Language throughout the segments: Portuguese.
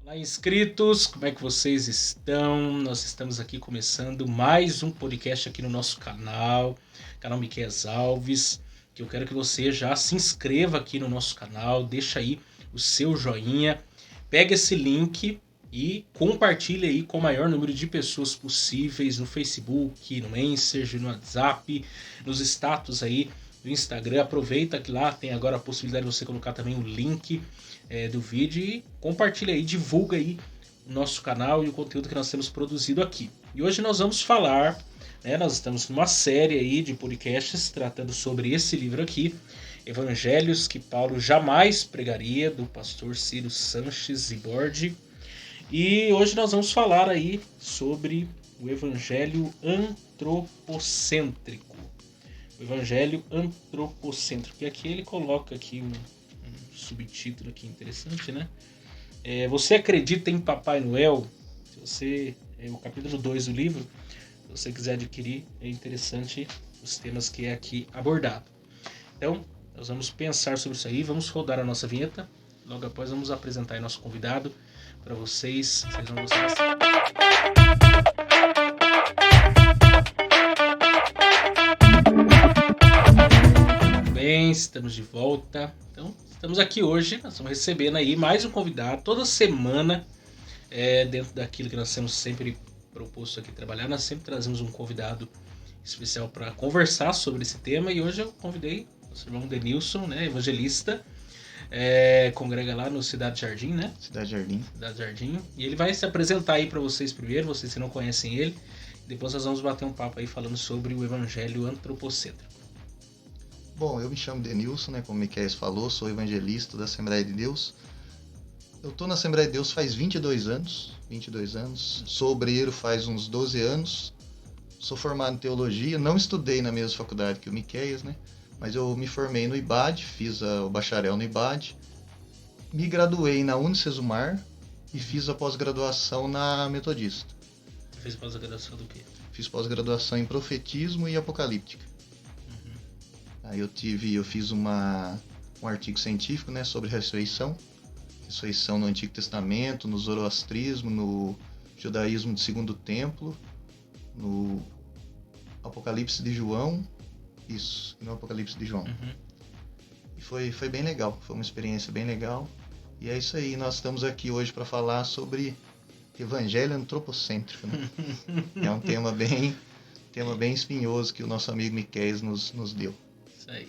Olá, inscritos, como é que vocês estão? Nós estamos aqui começando mais um podcast aqui no nosso canal Miqueias Alves, que eu quero que você já se inscreva aqui no nosso canal, deixa aí o seu joinha, pega esse link e compartilha aí com o maior número de pessoas possíveis no Facebook, no Messenger, no WhatsApp, nos status aí do Instagram. Aproveita que lá tem agora a possibilidade de você colocar também o link do vídeo e compartilha aí, divulga aí o nosso canal e o conteúdo que nós temos produzido aqui. E hoje nós vamos falar, nós estamos numa série aí de podcasts tratando sobre esse livro aqui, Evangelhos que Paulo jamais pregaria, do pastor Ciro Sanches Ibordi. E hoje nós vamos falar aí sobre o Evangelho antropocêntrico. O Evangelho antropocêntrico. E aqui ele coloca aqui um subtítulo aqui interessante, né? Você acredita em Papai Noel? Se você, o capítulo 2 do livro, se você quiser adquirir, é interessante os temas que é aqui abordado. Então, nós vamos pensar sobre isso aí, vamos rodar a nossa vinheta. Logo após vamos apresentar aí nosso convidado para vocês vão gostar bastante. Muito bem, estamos de volta. Então, estamos aqui hoje, nós estamos recebendo aí mais um convidado, toda semana, dentro daquilo que nós temos sempre proposto aqui trabalhar, nós sempre trazemos um convidado especial para conversar sobre esse tema, e hoje eu convidei o nosso irmão Denilson, né, evangelista, congrega lá no Cidade Jardim, né? Cidade Jardim. Cidade Jardim, e ele vai se apresentar aí para vocês primeiro, vocês que não conhecem ele, depois nós vamos bater um papo aí falando sobre o Evangelho antropocêntrico. Bom, eu me chamo Denilson, né, como o Miqueias falou, sou evangelista da Assembleia de Deus. Eu estou na Assembleia de Deus faz 22 anos, sou obreiro faz uns 12 anos, sou formado em teologia, não estudei na mesma faculdade que o Miqueias, né, mas eu me formei no IBAD, fiz o bacharel no IBAD, me graduei na Unicesumar e fiz a pós-graduação na Metodista. Você fez pós-graduação do quê? Fiz pós-graduação em Profetismo e Apocalíptica. Aí eu fiz um artigo científico, né, sobre ressurreição no Antigo Testamento, no zoroastrismo, no judaísmo do Segundo Templo, no Apocalipse de João, no Apocalipse de João. E foi bem legal, foi uma experiência bem legal. E é isso aí, nós estamos aqui hoje para falar sobre Evangelho antropocêntrico, né? É um tema bem espinhoso que o nosso amigo Miqueias nos deu. Isso aí.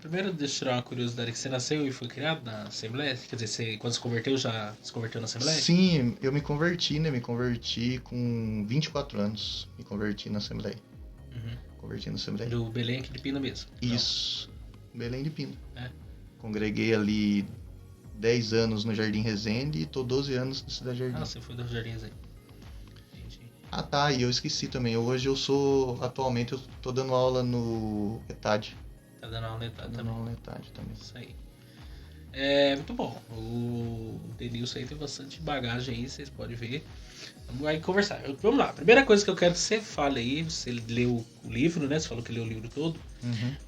Primeiro, deixa eu tirar uma curiosidade, que você nasceu e foi criado na Assembleia? Quer dizer, quando se converteu, já se converteu na Assembleia? Sim, eu me converti, né? Me converti com 24 anos. Me converti na Assembleia. Converti na Assembleia. Do Belém aqui de Pina mesmo? Isso, Belém de Pina. Congreguei ali 10 anos no Jardim Resende e tô 12 anos na Cidade Jardim. Ah, você foi do Jardim Resende. Ah, tá, e eu esqueci também. Hoje atualmente eu tô dando aula no ETAD. Tá dando aula no ETAD também. Dando aula no ETAD também. Isso aí. Muito bom. O Denilson aí tem bastante bagagem aí, vocês podem ver. Vamos aí conversar. Vamos lá. A primeira coisa que eu quero que você fale aí, você leu o livro, né? Você falou que leu o livro todo.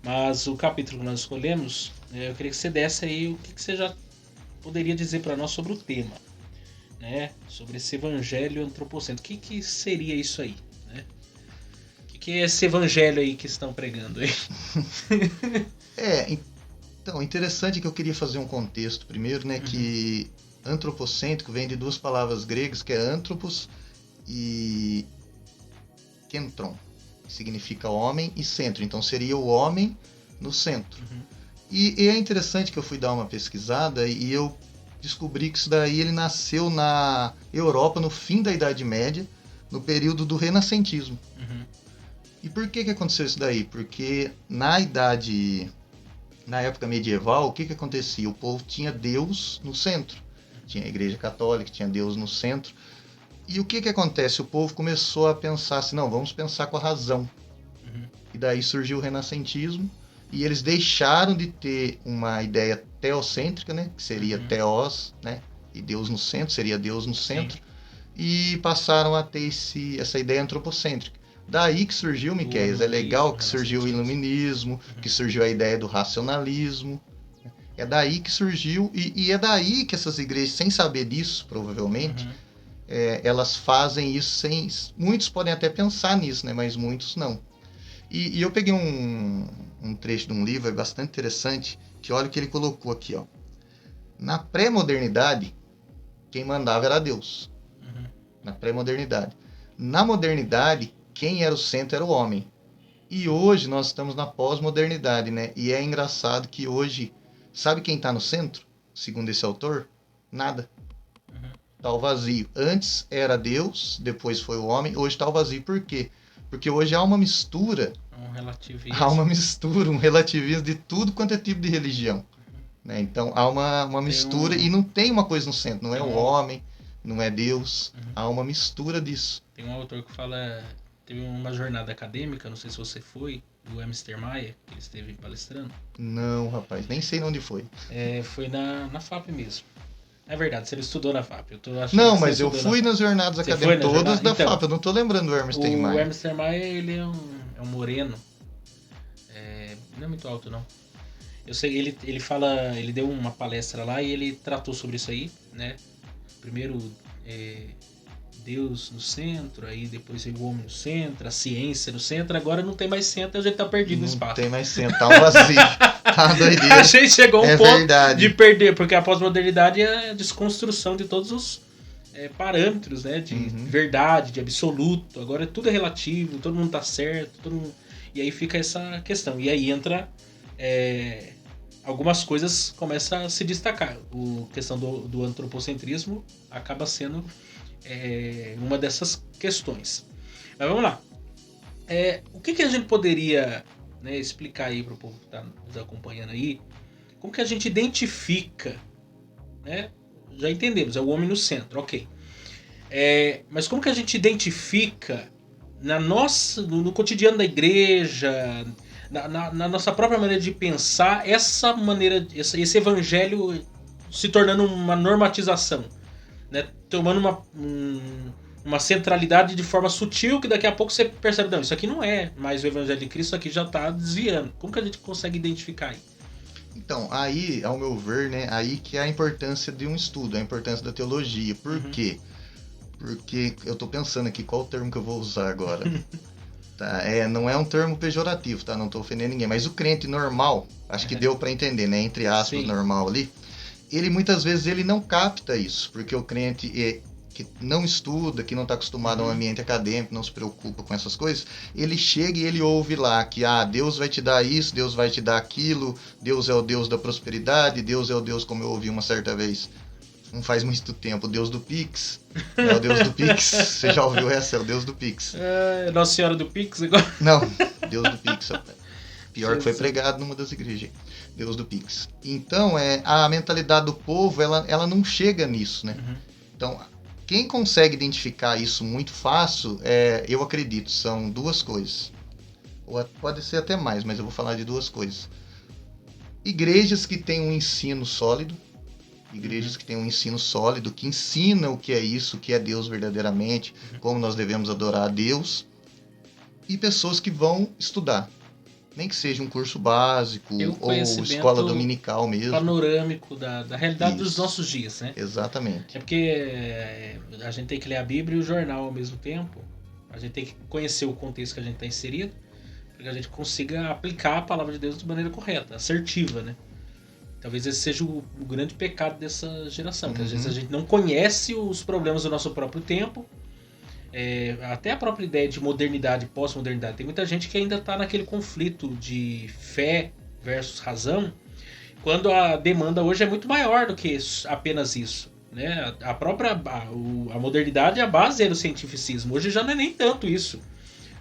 Mas o capítulo que nós escolhemos, eu queria que você desse aí o que você já poderia dizer para nós sobre o tema. Né, sobre esse evangelho antropocêntrico. O que seria isso aí? Né? O que é esse evangelho aí que estão pregando aí? Então, interessante que eu queria fazer um contexto primeiro, né, que antropocêntrico vem de duas palavras gregas, que é anthropos e kentron, que significa homem, e centro. Então seria o homem no centro. E é interessante que eu fui dar uma pesquisada e eu descobri que isso daí ele nasceu na Europa no fim da Idade Média, no período do Renascentismo. E por que aconteceu isso daí? Porque na época medieval, o que acontecia? O povo tinha Deus no centro. Tinha a Igreja Católica, tinha Deus no centro. E o que acontece? O povo começou a pensar assim, não, vamos pensar com a razão. E daí surgiu o Renascentismo, e eles deixaram de ter uma ideia teocêntrica, né, que seria teos, né, e Deus no centro, seria Deus no centro, e passaram a ter essa ideia antropocêntrica. Daí que surgiu o Miqueias, é legal que surgiu o iluminismo, que surgiu a ideia do racionalismo. É daí que surgiu, e é daí que essas igrejas, sem saber disso, provavelmente, elas fazem isso sem... Muitos podem até pensar nisso, né? Mas muitos não. E eu peguei um trecho de um livro bastante interessante, que olha o que ele colocou aqui, ó. Na pré-modernidade, quem mandava era Deus. Na pré-modernidade. Na modernidade, quem era o centro era o homem. E hoje nós estamos na pós-modernidade, né? E é engraçado que hoje, sabe quem está no centro? Segundo esse autor? Nada. Está o vazio. Antes era Deus, depois foi o homem, hoje está o vazio. Por quê? Porque hoje há uma mistura. Um relativismo. Há uma mistura, um relativismo de tudo quanto é tipo de religião. Né? Então há uma mistura e não tem uma coisa no centro. Não é o homem, não é Deus. Há uma mistura disso. Tem um autor que fala... Teve uma jornada acadêmica, não sei se você foi, do Mr. Maia, que ele esteve palestrando. Não, rapaz, nem sei onde foi. Foi na FAP mesmo. É verdade, você não estudou na FAP. Eu tô achando não, que mas eu fui nas jornadas acadêmicas todas da FAP. Eu não tô lembrando do Mr. Maia. O Mr. Maia, ele é um moreno. Não é muito alto, não. Eu sei, ele fala... Ele deu uma palestra lá e ele tratou sobre isso aí, né? Primeiro... Deus no centro, aí depois o homem no centro, a ciência no centro, agora não tem mais centro, a gente tá perdido no espaço. Não tem mais centro, tá um vazio, tá doideira. A gente chegou a um ponto verdade. de perder, porque a pós-modernidade é a desconstrução de todos os parâmetros, né, de verdade, de absoluto, agora tudo é relativo, todo mundo tá certo, todo mundo... E aí fica essa questão, e aí entra... algumas coisas começam a se destacar. A questão do antropocentrismo acaba sendo... uma dessas questões. Mas vamos lá. O que a gente poderia, né, explicar aí para o povo que está nos acompanhando aí? Como que a gente identifica, né? Já entendemos, é o homem no centro, ok. Mas como que a gente identifica no cotidiano da igreja, na nossa própria maneira de pensar, essa maneira, esse evangelho se tornando uma normatização? Né, tomando uma centralidade de forma sutil, que daqui a pouco você percebe, não, isso aqui não é mais o Evangelho de Cristo, isso aqui já está desviando. Como que a gente consegue identificar aí? Então, aí, ao meu ver, né, aí que é a importância de um estudo, a importância da teologia. Por quê? Porque eu estou pensando aqui qual o termo que eu vou usar agora. Tá, não é um termo pejorativo, tá? Não estou ofendendo ninguém, mas o crente normal, acho que deu para entender, né, entre aspas, sim, normal ali, ele muitas vezes ele não capta isso, porque o crente que não estuda, que não está acostumado a um ambiente acadêmico, não se preocupa com essas coisas, ele chega e ele ouve lá que Deus vai te dar isso, Deus vai te dar aquilo, Deus é o Deus da prosperidade, Deus é o Deus, como eu ouvi uma certa vez, não faz muito tempo, o Deus do Pix. É o Deus do Pix. Você já ouviu essa? É o Deus do Pix. Nossa Senhora do Pix agora? Não, Deus do Pix. Pior que foi pregado numa das igrejas. Deus do Pix. Então, a mentalidade do povo, ela não chega nisso, né? Então, quem consegue identificar isso muito fácil, eu acredito, são duas coisas. Ou pode ser até mais, mas eu vou falar de duas coisas. Igrejas que têm um ensino sólido, igrejas que têm um ensino sólido, que ensina o que é isso, o que é Deus verdadeiramente, como nós devemos adorar a Deus, e pessoas que vão estudar. Nem que seja um curso básico ou escola dominical mesmo. Panorâmico da realidade dos nossos dias, né? Exatamente. É porque a gente tem que ler a Bíblia e o jornal ao mesmo tempo. A gente tem que conhecer o contexto que a gente está inserido, para que a gente consiga aplicar a palavra de Deus de maneira correta, assertiva, né? Talvez esse seja o grande pecado dessa geração, que às vezes a gente não conhece os problemas do nosso próprio tempo. Até a própria ideia de modernidade e pós-modernidade. Tem muita gente que ainda está naquele conflito de fé versus razão, quando a demanda hoje é muito maior do que apenas isso, né? A modernidade, a base era o cientificismo. Hoje já não é nem tanto isso,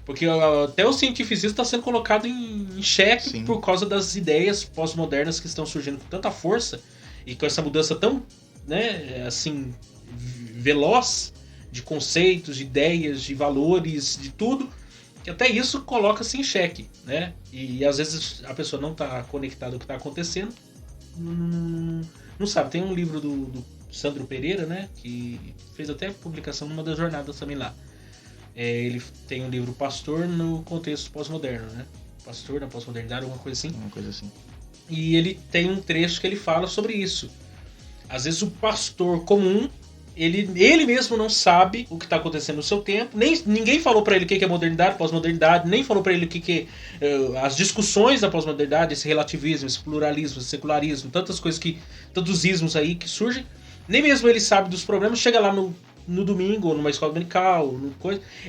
porque até o cientificismo está sendo colocado em xeque. Sim. Por causa das ideias pós-modernas que estão surgindo com tanta força e com essa mudança tão, né, assim, veloz, de conceitos, de ideias, de valores, de tudo, que até isso coloca-se em xeque, né? E às vezes a pessoa não está conectada ao que está acontecendo, não sabe. Tem um livro do Sandro Pereira, né, que fez até publicação numa das jornadas também lá. Ele tem um livro Pastor no contexto pós-moderno, né? Pastor na pós-modernidade, alguma coisa assim. Uma coisa assim. E ele tem um trecho que ele fala sobre isso. Às vezes o pastor comum, ele mesmo não sabe o que está acontecendo no seu tempo, ninguém falou para ele o que é modernidade, pós-modernidade, nem falou para ele o que as discussões da pós-modernidade, esse relativismo, esse pluralismo, esse secularismo, tantas coisas tantos ismos aí que surgem, nem mesmo ele sabe dos problemas, chega lá no domingo, ou numa escola dominical,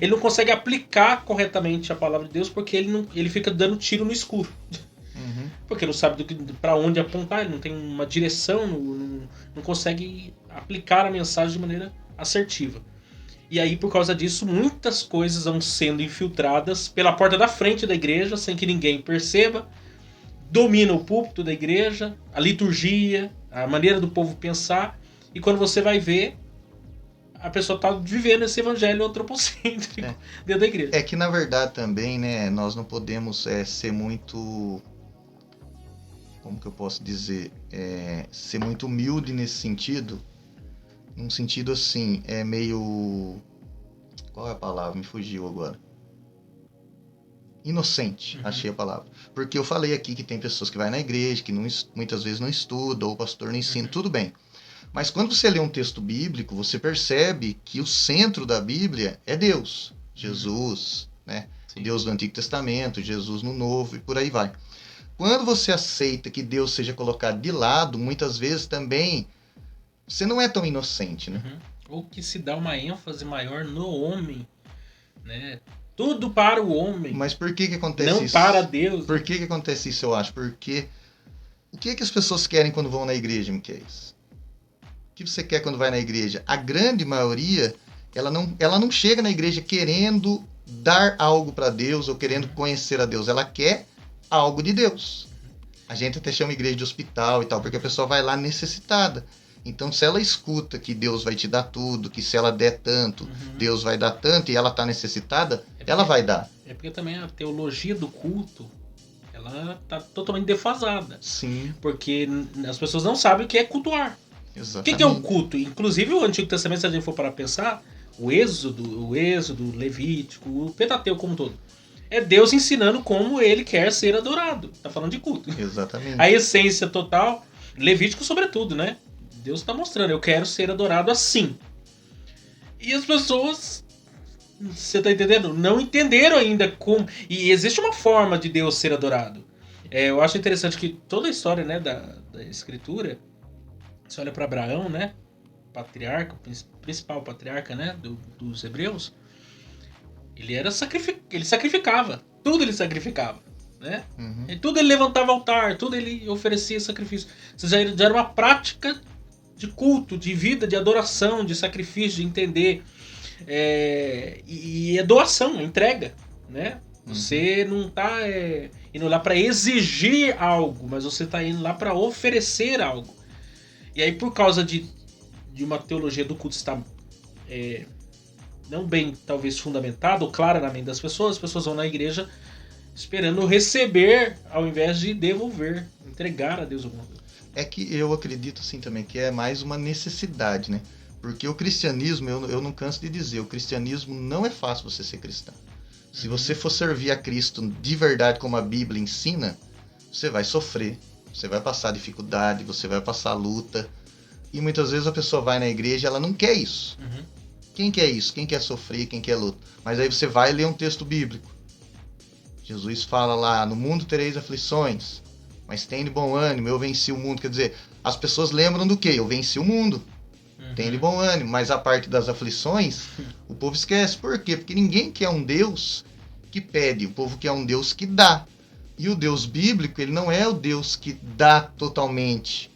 ele não consegue aplicar corretamente a palavra de Deus porque ele fica dando tiro no escuro. Uhum. Porque não sabe para onde apontar, ele não tem uma direção, não consegue aplicar a mensagem de maneira assertiva. E aí, por causa disso, muitas coisas vão sendo infiltradas pela porta da frente da igreja, sem que ninguém perceba, domina o púlpito da igreja, a liturgia, a maneira do povo pensar, e quando você vai ver, a pessoa está vivendo esse evangelho antropocêntrico dentro da igreja. É que, na verdade, também, né, nós não podemos ser muito... Como que eu posso dizer? Ser muito humilde nesse sentido. Num sentido assim, meio... Qual é a palavra? Me fugiu agora. Inocente, achei a palavra. Porque eu falei aqui que tem pessoas que vai na igreja, que muitas vezes não estudam, ou o pastor não ensina, tudo bem. Mas quando você lê um texto bíblico, você percebe que o centro da Bíblia é Deus. Jesus, né? Deus do Antigo Testamento, Jesus no Novo e por aí vai. Quando você aceita que Deus seja colocado de lado, muitas vezes também você não é tão inocente, né? Ou que se dá uma ênfase maior no homem, né? Tudo para o homem. Mas por que acontece não isso? Não para Deus. Por que acontece isso, eu acho? Porque o que as pessoas querem quando vão na igreja, Miquel? O que você quer quando vai na igreja? A grande maioria, ela não chega na igreja querendo dar algo para Deus ou querendo conhecer a Deus. Ela quer algo de Deus. A gente até chama igreja de hospital e tal, porque a pessoa vai lá necessitada. Então, se ela escuta que Deus vai te dar tudo, que se ela der tanto, Deus vai dar tanto, e ela está necessitada, ela vai dar. É porque também a teologia do culto, ela está totalmente defasada. Sim. Porque as pessoas não sabem o que é cultuar. Exatamente. O que é o culto? Inclusive, o Antigo Testamento, se a gente for para pensar, o Êxodo, o Levítico, o Pentateuco como um todo, é Deus ensinando como ele quer ser adorado. Tá falando de culto. Exatamente. A essência total, Levítico sobretudo, né? Deus está mostrando, eu quero ser adorado assim. E as pessoas, você tá entendendo? Não entenderam ainda como... E existe uma forma de Deus ser adorado. Eu acho interessante que toda a história, né, da Escritura, você olha para Abraão, né? Patriarca, principal patriarca, né, dos hebreus, ele sacrificava. Tudo ele sacrificava, né? E tudo ele levantava altar, tudo ele oferecia sacrifício. Isso já era uma prática de culto, de vida, de adoração, de sacrifício, de entender. E é doação, é entrega, né? Você não está indo lá para exigir algo, mas você está indo lá para oferecer algo. E aí, por causa de uma teologia do culto estar não bem, talvez, fundamentada ou clara na mente das pessoas, as pessoas vão na igreja esperando receber ao invés de devolver, entregar a Deus alguma coisa. É que eu acredito assim também que é mais uma necessidade, né? Porque o cristianismo, eu não canso de dizer, o cristianismo não é fácil você ser cristão. Se você for servir a Cristo de verdade como a Bíblia ensina, você vai sofrer, você vai passar dificuldade, você vai passar luta. E muitas vezes a pessoa vai na igreja e ela não quer isso. Quem quer isso? Quem quer sofrer? Quem quer luta? Mas aí você vai ler um texto bíblico. Jesus fala lá, no mundo tereis aflições, mas tem de bom ânimo, eu venci o mundo. Quer dizer, as pessoas lembram do quê? Eu venci o mundo. Tem de bom ânimo, mas a parte das aflições, o povo esquece. Por quê? Porque ninguém quer um Deus que pede, o povo quer um Deus que dá. E o Deus bíblico, ele não é o Deus que dá totalmente.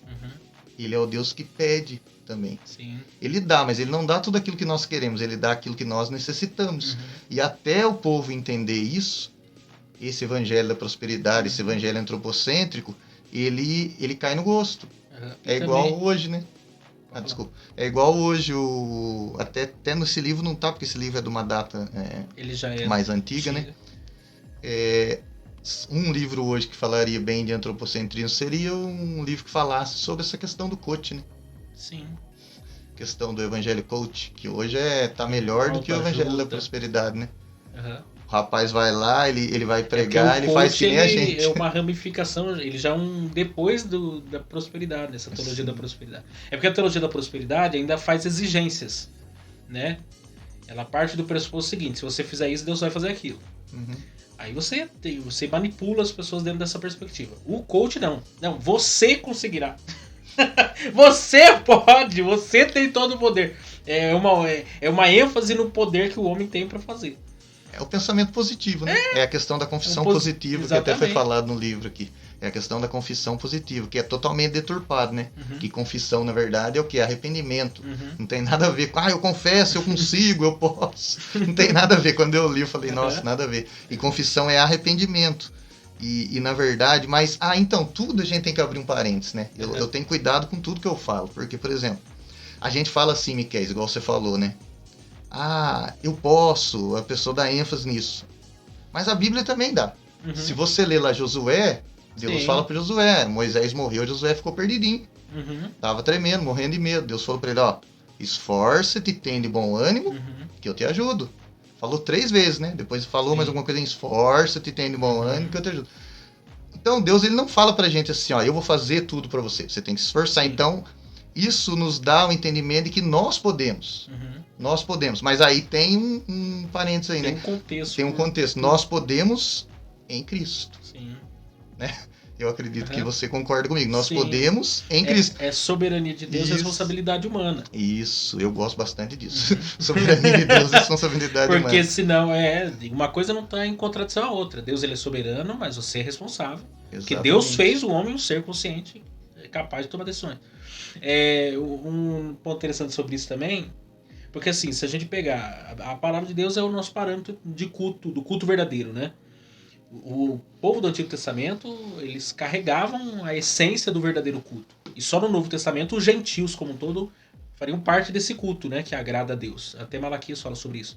Ele é o Deus que pede também. Sim. Ele dá, mas ele não dá tudo aquilo que nós queremos, ele dá aquilo que nós necessitamos. E até o povo entender isso, esse evangelho da prosperidade, esse evangelho antropocêntrico, ele cai no gosto. É igual hoje, né? Desculpa. É igual hoje, até nesse livro não tá, porque esse livro é de uma data ele já é mais antiga, né? Um livro hoje que falaria bem de antropocentrismo seria um livro que falasse sobre essa questão do coach, né? Sim. Questão do evangelho coach, que hoje tá melhor do que o evangelho da prosperidade, né? O rapaz vai lá, ele vai Porque pregar, o ele faz coach, que nem a ele gente. é uma ramificação, ele já é um depois da prosperidade, essa teologia da prosperidade. É porque a teologia da prosperidade ainda faz exigências, né? Ela parte do pressuposto seguinte: se você fizer isso, Deus vai fazer aquilo. Uhum. Aí você manipula as pessoas dentro dessa perspectiva. O coach não. Não, você conseguirá. Você pode, você tem todo o poder. É uma ênfase no poder que o homem tem para fazer. É o pensamento positivo, né? É a questão da confissão positiva, Exatamente. que até foi falado no livro aqui. É a questão da confissão positiva, que é totalmente deturpado, né? Uhum. Que confissão, na verdade, é o que? Arrependimento. Uhum. Não tem nada a ver com, eu confesso, eu consigo, eu posso. Não tem nada a ver. Quando eu li, eu falei, nossa, nada a ver. E confissão é arrependimento. E na verdade, mas, então, tudo a gente tem que abrir um parênteses, né? Eu tenho cuidado com tudo que eu falo. Porque, por exemplo, a gente fala assim, Miquel, igual você falou, né? Eu posso, a pessoa dá ênfase nisso. Mas a Bíblia também dá. Uhum. Se você ler lá Josué, Deus Sim. fala para Josué, Moisés morreu, Josué ficou perdidinho. Uhum. Tava tremendo, morrendo de medo. Deus falou para ele, esforça-te, tem de bom ânimo, que eu te ajudo. Falou 3 vezes, né? Depois falou mais alguma coisa, esforça-te, tem de bom ânimo, que eu te ajudo. Então Deus, ele não fala pra gente assim, eu vou fazer tudo para você. Você tem que se esforçar. Sim. Então, isso nos dá o entendimento de que nós podemos. Uhum. Nós podemos. Mas aí tem um parênteses aí, Tem né? um contexto. Tem um contexto. Nós podemos em Cristo. Sim. Né? Eu acredito que você concorda comigo. Nós podemos em É, Cristo. é soberania de Deus e responsabilidade humana. Isso, eu gosto bastante disso. Soberania de Deus e responsabilidade humana. Porque senão uma coisa não está em contradição à outra. Deus, ele é soberano, mas você é responsável. Exatamente. Porque Deus fez o homem um ser consciente, capaz de tomar decisões. Um ponto interessante sobre isso também, porque assim, se a gente pegar, a palavra de Deus é o nosso parâmetro de culto, do culto verdadeiro, né? O povo do Antigo Testamento, eles carregavam a essência do verdadeiro culto. E só no Novo Testamento, os gentios como um todo fariam parte desse culto, né, que agrada a Deus. Até Malaquias fala sobre isso.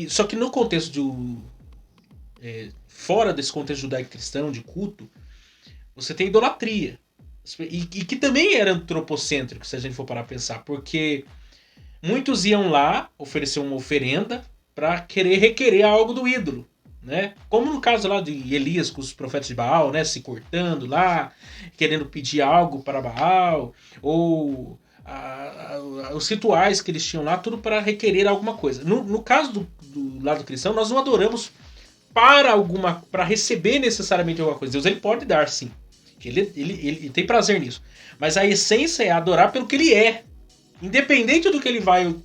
Só que no contexto fora desse contexto judaico-cristão de culto, você tem idolatria. E que também era antropocêntrico, se a gente for parar a pensar. Porque muitos iam lá oferecer uma oferenda para requerer algo do ídolo. Né? Como no caso lá de Elias com os profetas de Baal, né? Se cortando lá, querendo pedir algo para Baal, ou os rituais que eles tinham lá, tudo para requerer alguma coisa. No caso do lado cristão, nós não adoramos para receber necessariamente alguma coisa. Deus, ele pode dar, sim. Ele tem prazer nisso. Mas a essência é adorar pelo que ele é. Independente do que ele vai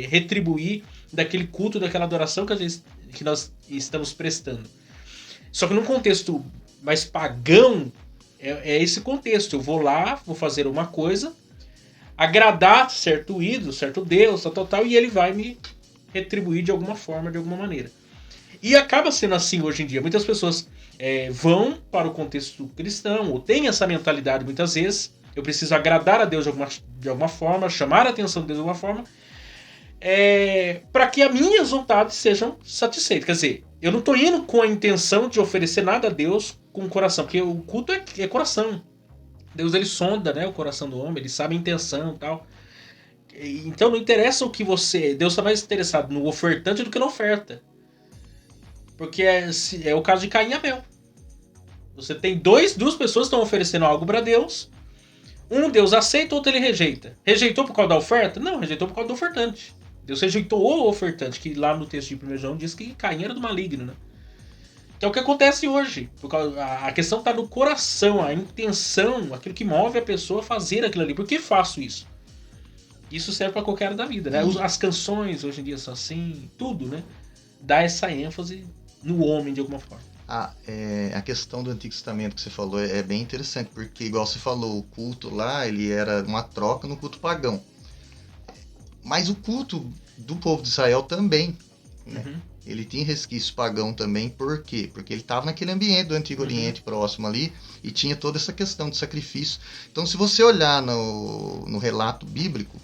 retribuir daquele culto, daquela adoração que nós estamos prestando. Só que num contexto mais pagão, é esse contexto. Eu vou lá, vou fazer uma coisa, agradar certo ídolo, certo Deus, tal, e ele vai me retribuir de alguma forma, de alguma maneira. E acaba sendo assim hoje em dia. Muitas pessoas vão para o contexto cristão, ou têm essa mentalidade muitas vezes. Eu preciso agradar a Deus de alguma forma, chamar a atenção de Deus de alguma forma, para que as minhas vontades sejam satisfeitas. Quer dizer, eu não estou indo com a intenção de oferecer nada a Deus com o coração, porque o culto é coração. Deus, ele sonda, né, o coração do homem, ele sabe a intenção e tal. Então não interessa o que você... Deus está mais interessado no ofertante do que na oferta. Porque é o caso de Caim e Abel. Você tem duas pessoas que estão oferecendo algo para Deus. Um Deus aceita, outro ele rejeita. Rejeitou por causa da oferta? Não, rejeitou por causa do ofertante. Deus rejeitou o ofertante, que lá no texto de 1 João diz que Caim era do maligno, né? Que é o que acontece hoje. A questão está no coração, a intenção, aquilo que move a pessoa a fazer aquilo ali. Por que faço isso? Isso serve para qualquer área da vida, né? As canções hoje em dia são assim, tudo, né? Dá essa ênfase no homem de alguma forma. A questão do Antigo Testamento que você falou é bem interessante, porque igual você falou, o culto lá, ele era uma troca no culto pagão. Mas o culto do povo de Israel também, né? Uhum. Ele tinha resquício pagão também, por quê? Porque ele estava naquele ambiente do Antigo Oriente próximo ali, e tinha toda essa questão de sacrifício. Então, se você olhar no relato bíblico,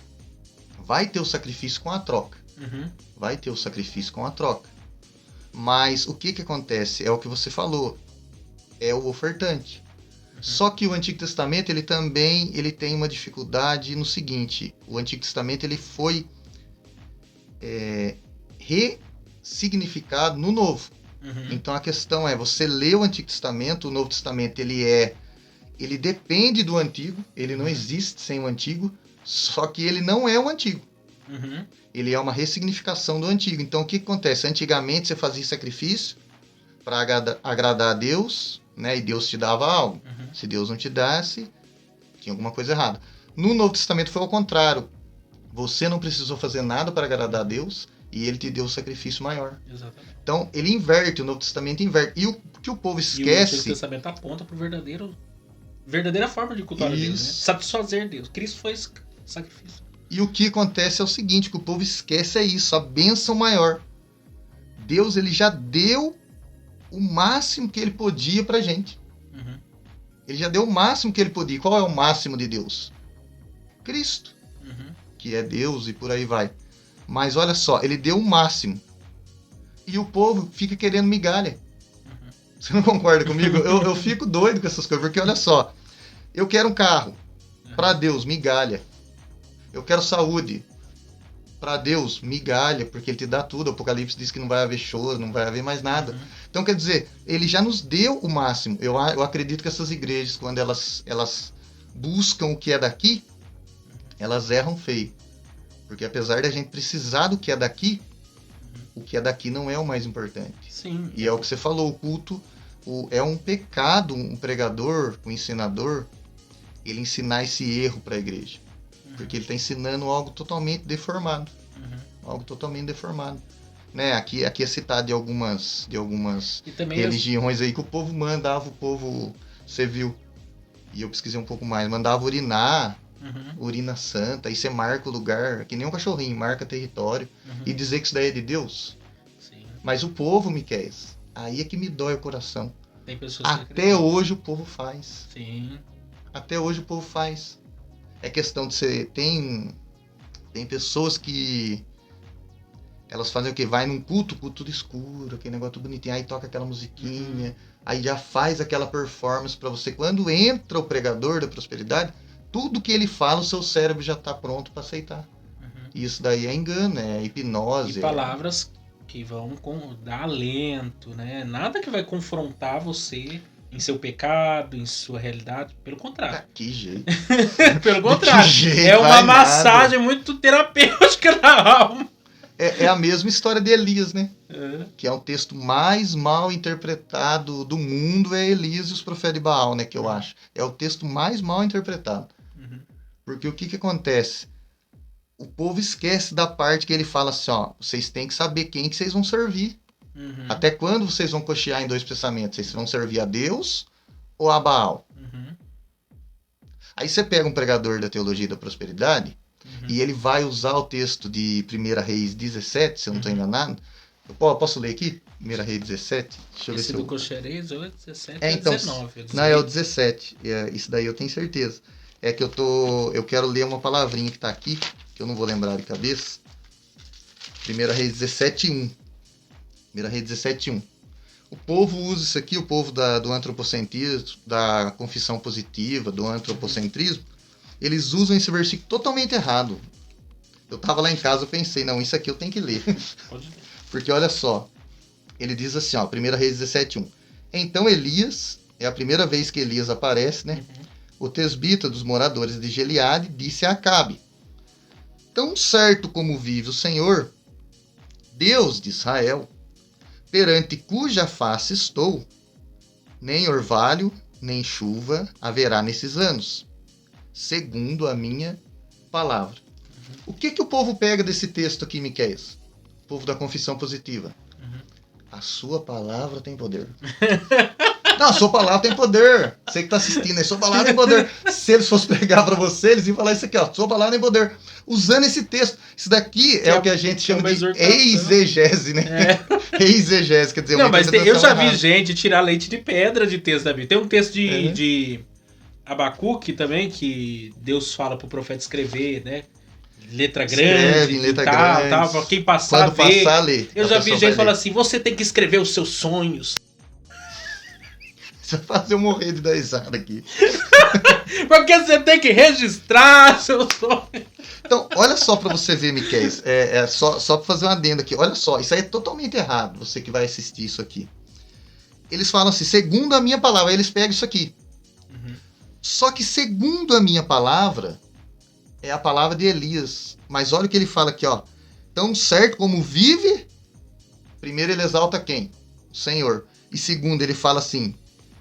vai ter o sacrifício com a troca. Uhum. Vai ter o sacrifício com a troca. Mas o que acontece? É o que você falou. É o ofertante. Uhum. Só que o Antigo Testamento, ele também tem uma dificuldade no seguinte. O Antigo Testamento, ele foi significado no Novo. Então a questão é, você lê o Antigo Testamento, o Novo Testamento ele depende do Antigo, ele não existe sem o Antigo, só que ele não é o Antigo. Ele é uma ressignificação do Antigo. Então o que acontece? Antigamente você fazia sacrifício para agradar a Deus, né? E Deus te dava algo. Se Deus não te desse, tinha alguma coisa errada. No Novo Testamento foi ao contrário. Você não precisou fazer nada para agradar a Deus e ele te deu o sacrifício maior. Exatamente. Então ele inverte, o Novo Testamento inverte. E o que o povo esquece... E o Antigo Testamento aponta para a verdadeira forma de cultuar a Deus, né? Satisfazer Deus. Cristo foi esse sacrifício. E o que acontece é o seguinte, que o povo esquece é isso, a bênção maior. Deus, ele já deu o máximo que ele podia pra gente. Ele já deu o máximo que ele podia. Qual é o máximo de Deus? Cristo, que é Deus e por aí vai. Mas olha só, ele deu o máximo. E o povo fica querendo migalha. Você não concorda comigo? Eu fico doido com essas coisas, porque olha só, eu quero um carro. Pra Deus, migalha. Eu quero saúde. Para Deus, migalha, porque ele te dá tudo. O Apocalipse diz que não vai haver choro, não vai haver mais nada. Então, quer dizer, ele já nos deu o máximo. Eu acredito que essas igrejas, quando elas buscam o que é daqui, elas erram feio. Porque apesar da gente precisar do que é daqui, o que é daqui não é o mais importante. Sim. E é o que você falou, o culto é um pecado, um pregador, um ensinador, ele ensinar esse erro para a igreja. Porque ele está ensinando algo totalmente deformado. Algo totalmente deformado. Né? Aqui é citado de algumas religiões aí que o povo mandava, o povo, você viu, e eu pesquisei um pouco mais, mandava urinar, urina santa, aí você marca o lugar, que nem um cachorrinho, marca território, e dizer que isso daí é de Deus. Sim. Mas o povo, Miqueias, aí é que me dói o coração. Tem pessoas Até hoje o povo faz. Sim. Até hoje o povo faz. É questão de você... Tem pessoas que... Elas fazem o quê? Vai num culto tudo escuro, aquele negócio tudo bonitinho, aí toca aquela musiquinha, aí já faz aquela performance para você. Quando entra o pregador da prosperidade, tudo que ele fala, o seu cérebro já está pronto para aceitar. Isso daí é engano, é hipnose. E palavras que vão dar alento, né? Nada que vai confrontar você em seu pecado, em sua realidade. Pelo contrário. Que jeito. Pelo contrário. É uma massagem muito terapêutica na alma. É a mesma história de Elias, né? Que é o texto mais mal interpretado do mundo, é Elias e os profetas de Baal, né? Que eu acho. É o texto mais mal interpretado. Porque o que acontece? O povo esquece da parte que ele fala assim, ó, vocês têm que saber quem que vocês vão servir. Até quando vocês vão cochear em dois pensamentos? Vocês vão servir a Deus ou a Baal? Aí você pega um pregador da teologia da prosperidade e ele vai usar o texto de 1 Reis 17, se eu não estou enganado. Eu posso ler aqui? 1 Reis 17? Deixa eu ver se se do eu... cochereis ou é 17 então, 19. Não, é o 17. Isso daí eu tenho certeza. É que eu quero ler uma palavrinha que está aqui, que eu não vou lembrar de cabeça. 1 Reis 17, 1. 1 Reis 17, 1. O povo usa isso aqui, o povo do antropocentrismo, da confissão positiva, do antropocentrismo, eles usam esse versículo totalmente errado. Eu estava lá em casa, eu pensei, não, isso aqui eu tenho que ler. Porque olha só, ele diz assim, ó, 1 Reis 17, 1. Então Elias, é a primeira vez que Elias aparece, né? O tesbita dos moradores de Gileade disse a Acabe: tão certo como vive o Senhor, Deus de Israel, perante cuja face estou, nem orvalho, nem chuva haverá nesses anos, segundo a minha palavra. O que o povo pega desse texto aqui, Miqueias? O povo da confissão positiva. A sua palavra tem poder. Não, a sua palavra tem poder. Você que está assistindo aí, sua palavra tem poder. Se eles fossem pegar para você, eles iam falar isso aqui, ó, sua palavra tem poder. Usando esse texto. Isso daqui é o que a gente chama de exegese, né? Exegese, quer dizer... Não, mas eu já vi gente tirar leite de pedra de texto da Bíblia. Tem um texto de Abacuque também, que Deus fala pro profeta escrever, né? Letra grande, letra grande. Tal, pra quem passar, quando ver. Passar, ler, eu já vi gente falar assim, você tem que escrever os seus sonhos. Você vai fazer eu morrer de dar risada aqui. Porque você tem que registrar seu sonho. Então, olha só pra você ver, Miquéis. Só pra fazer um adendo aqui. Olha só, isso aí é totalmente errado, você que vai assistir isso aqui. Eles falam assim, segundo a minha palavra, aí eles pegam isso aqui. Uhum. Só que segundo a minha palavra, é a palavra de Elias. Mas olha o que ele fala aqui, ó. Tão certo como vive, primeiro ele exalta quem? O Senhor. E segundo, ele fala assim,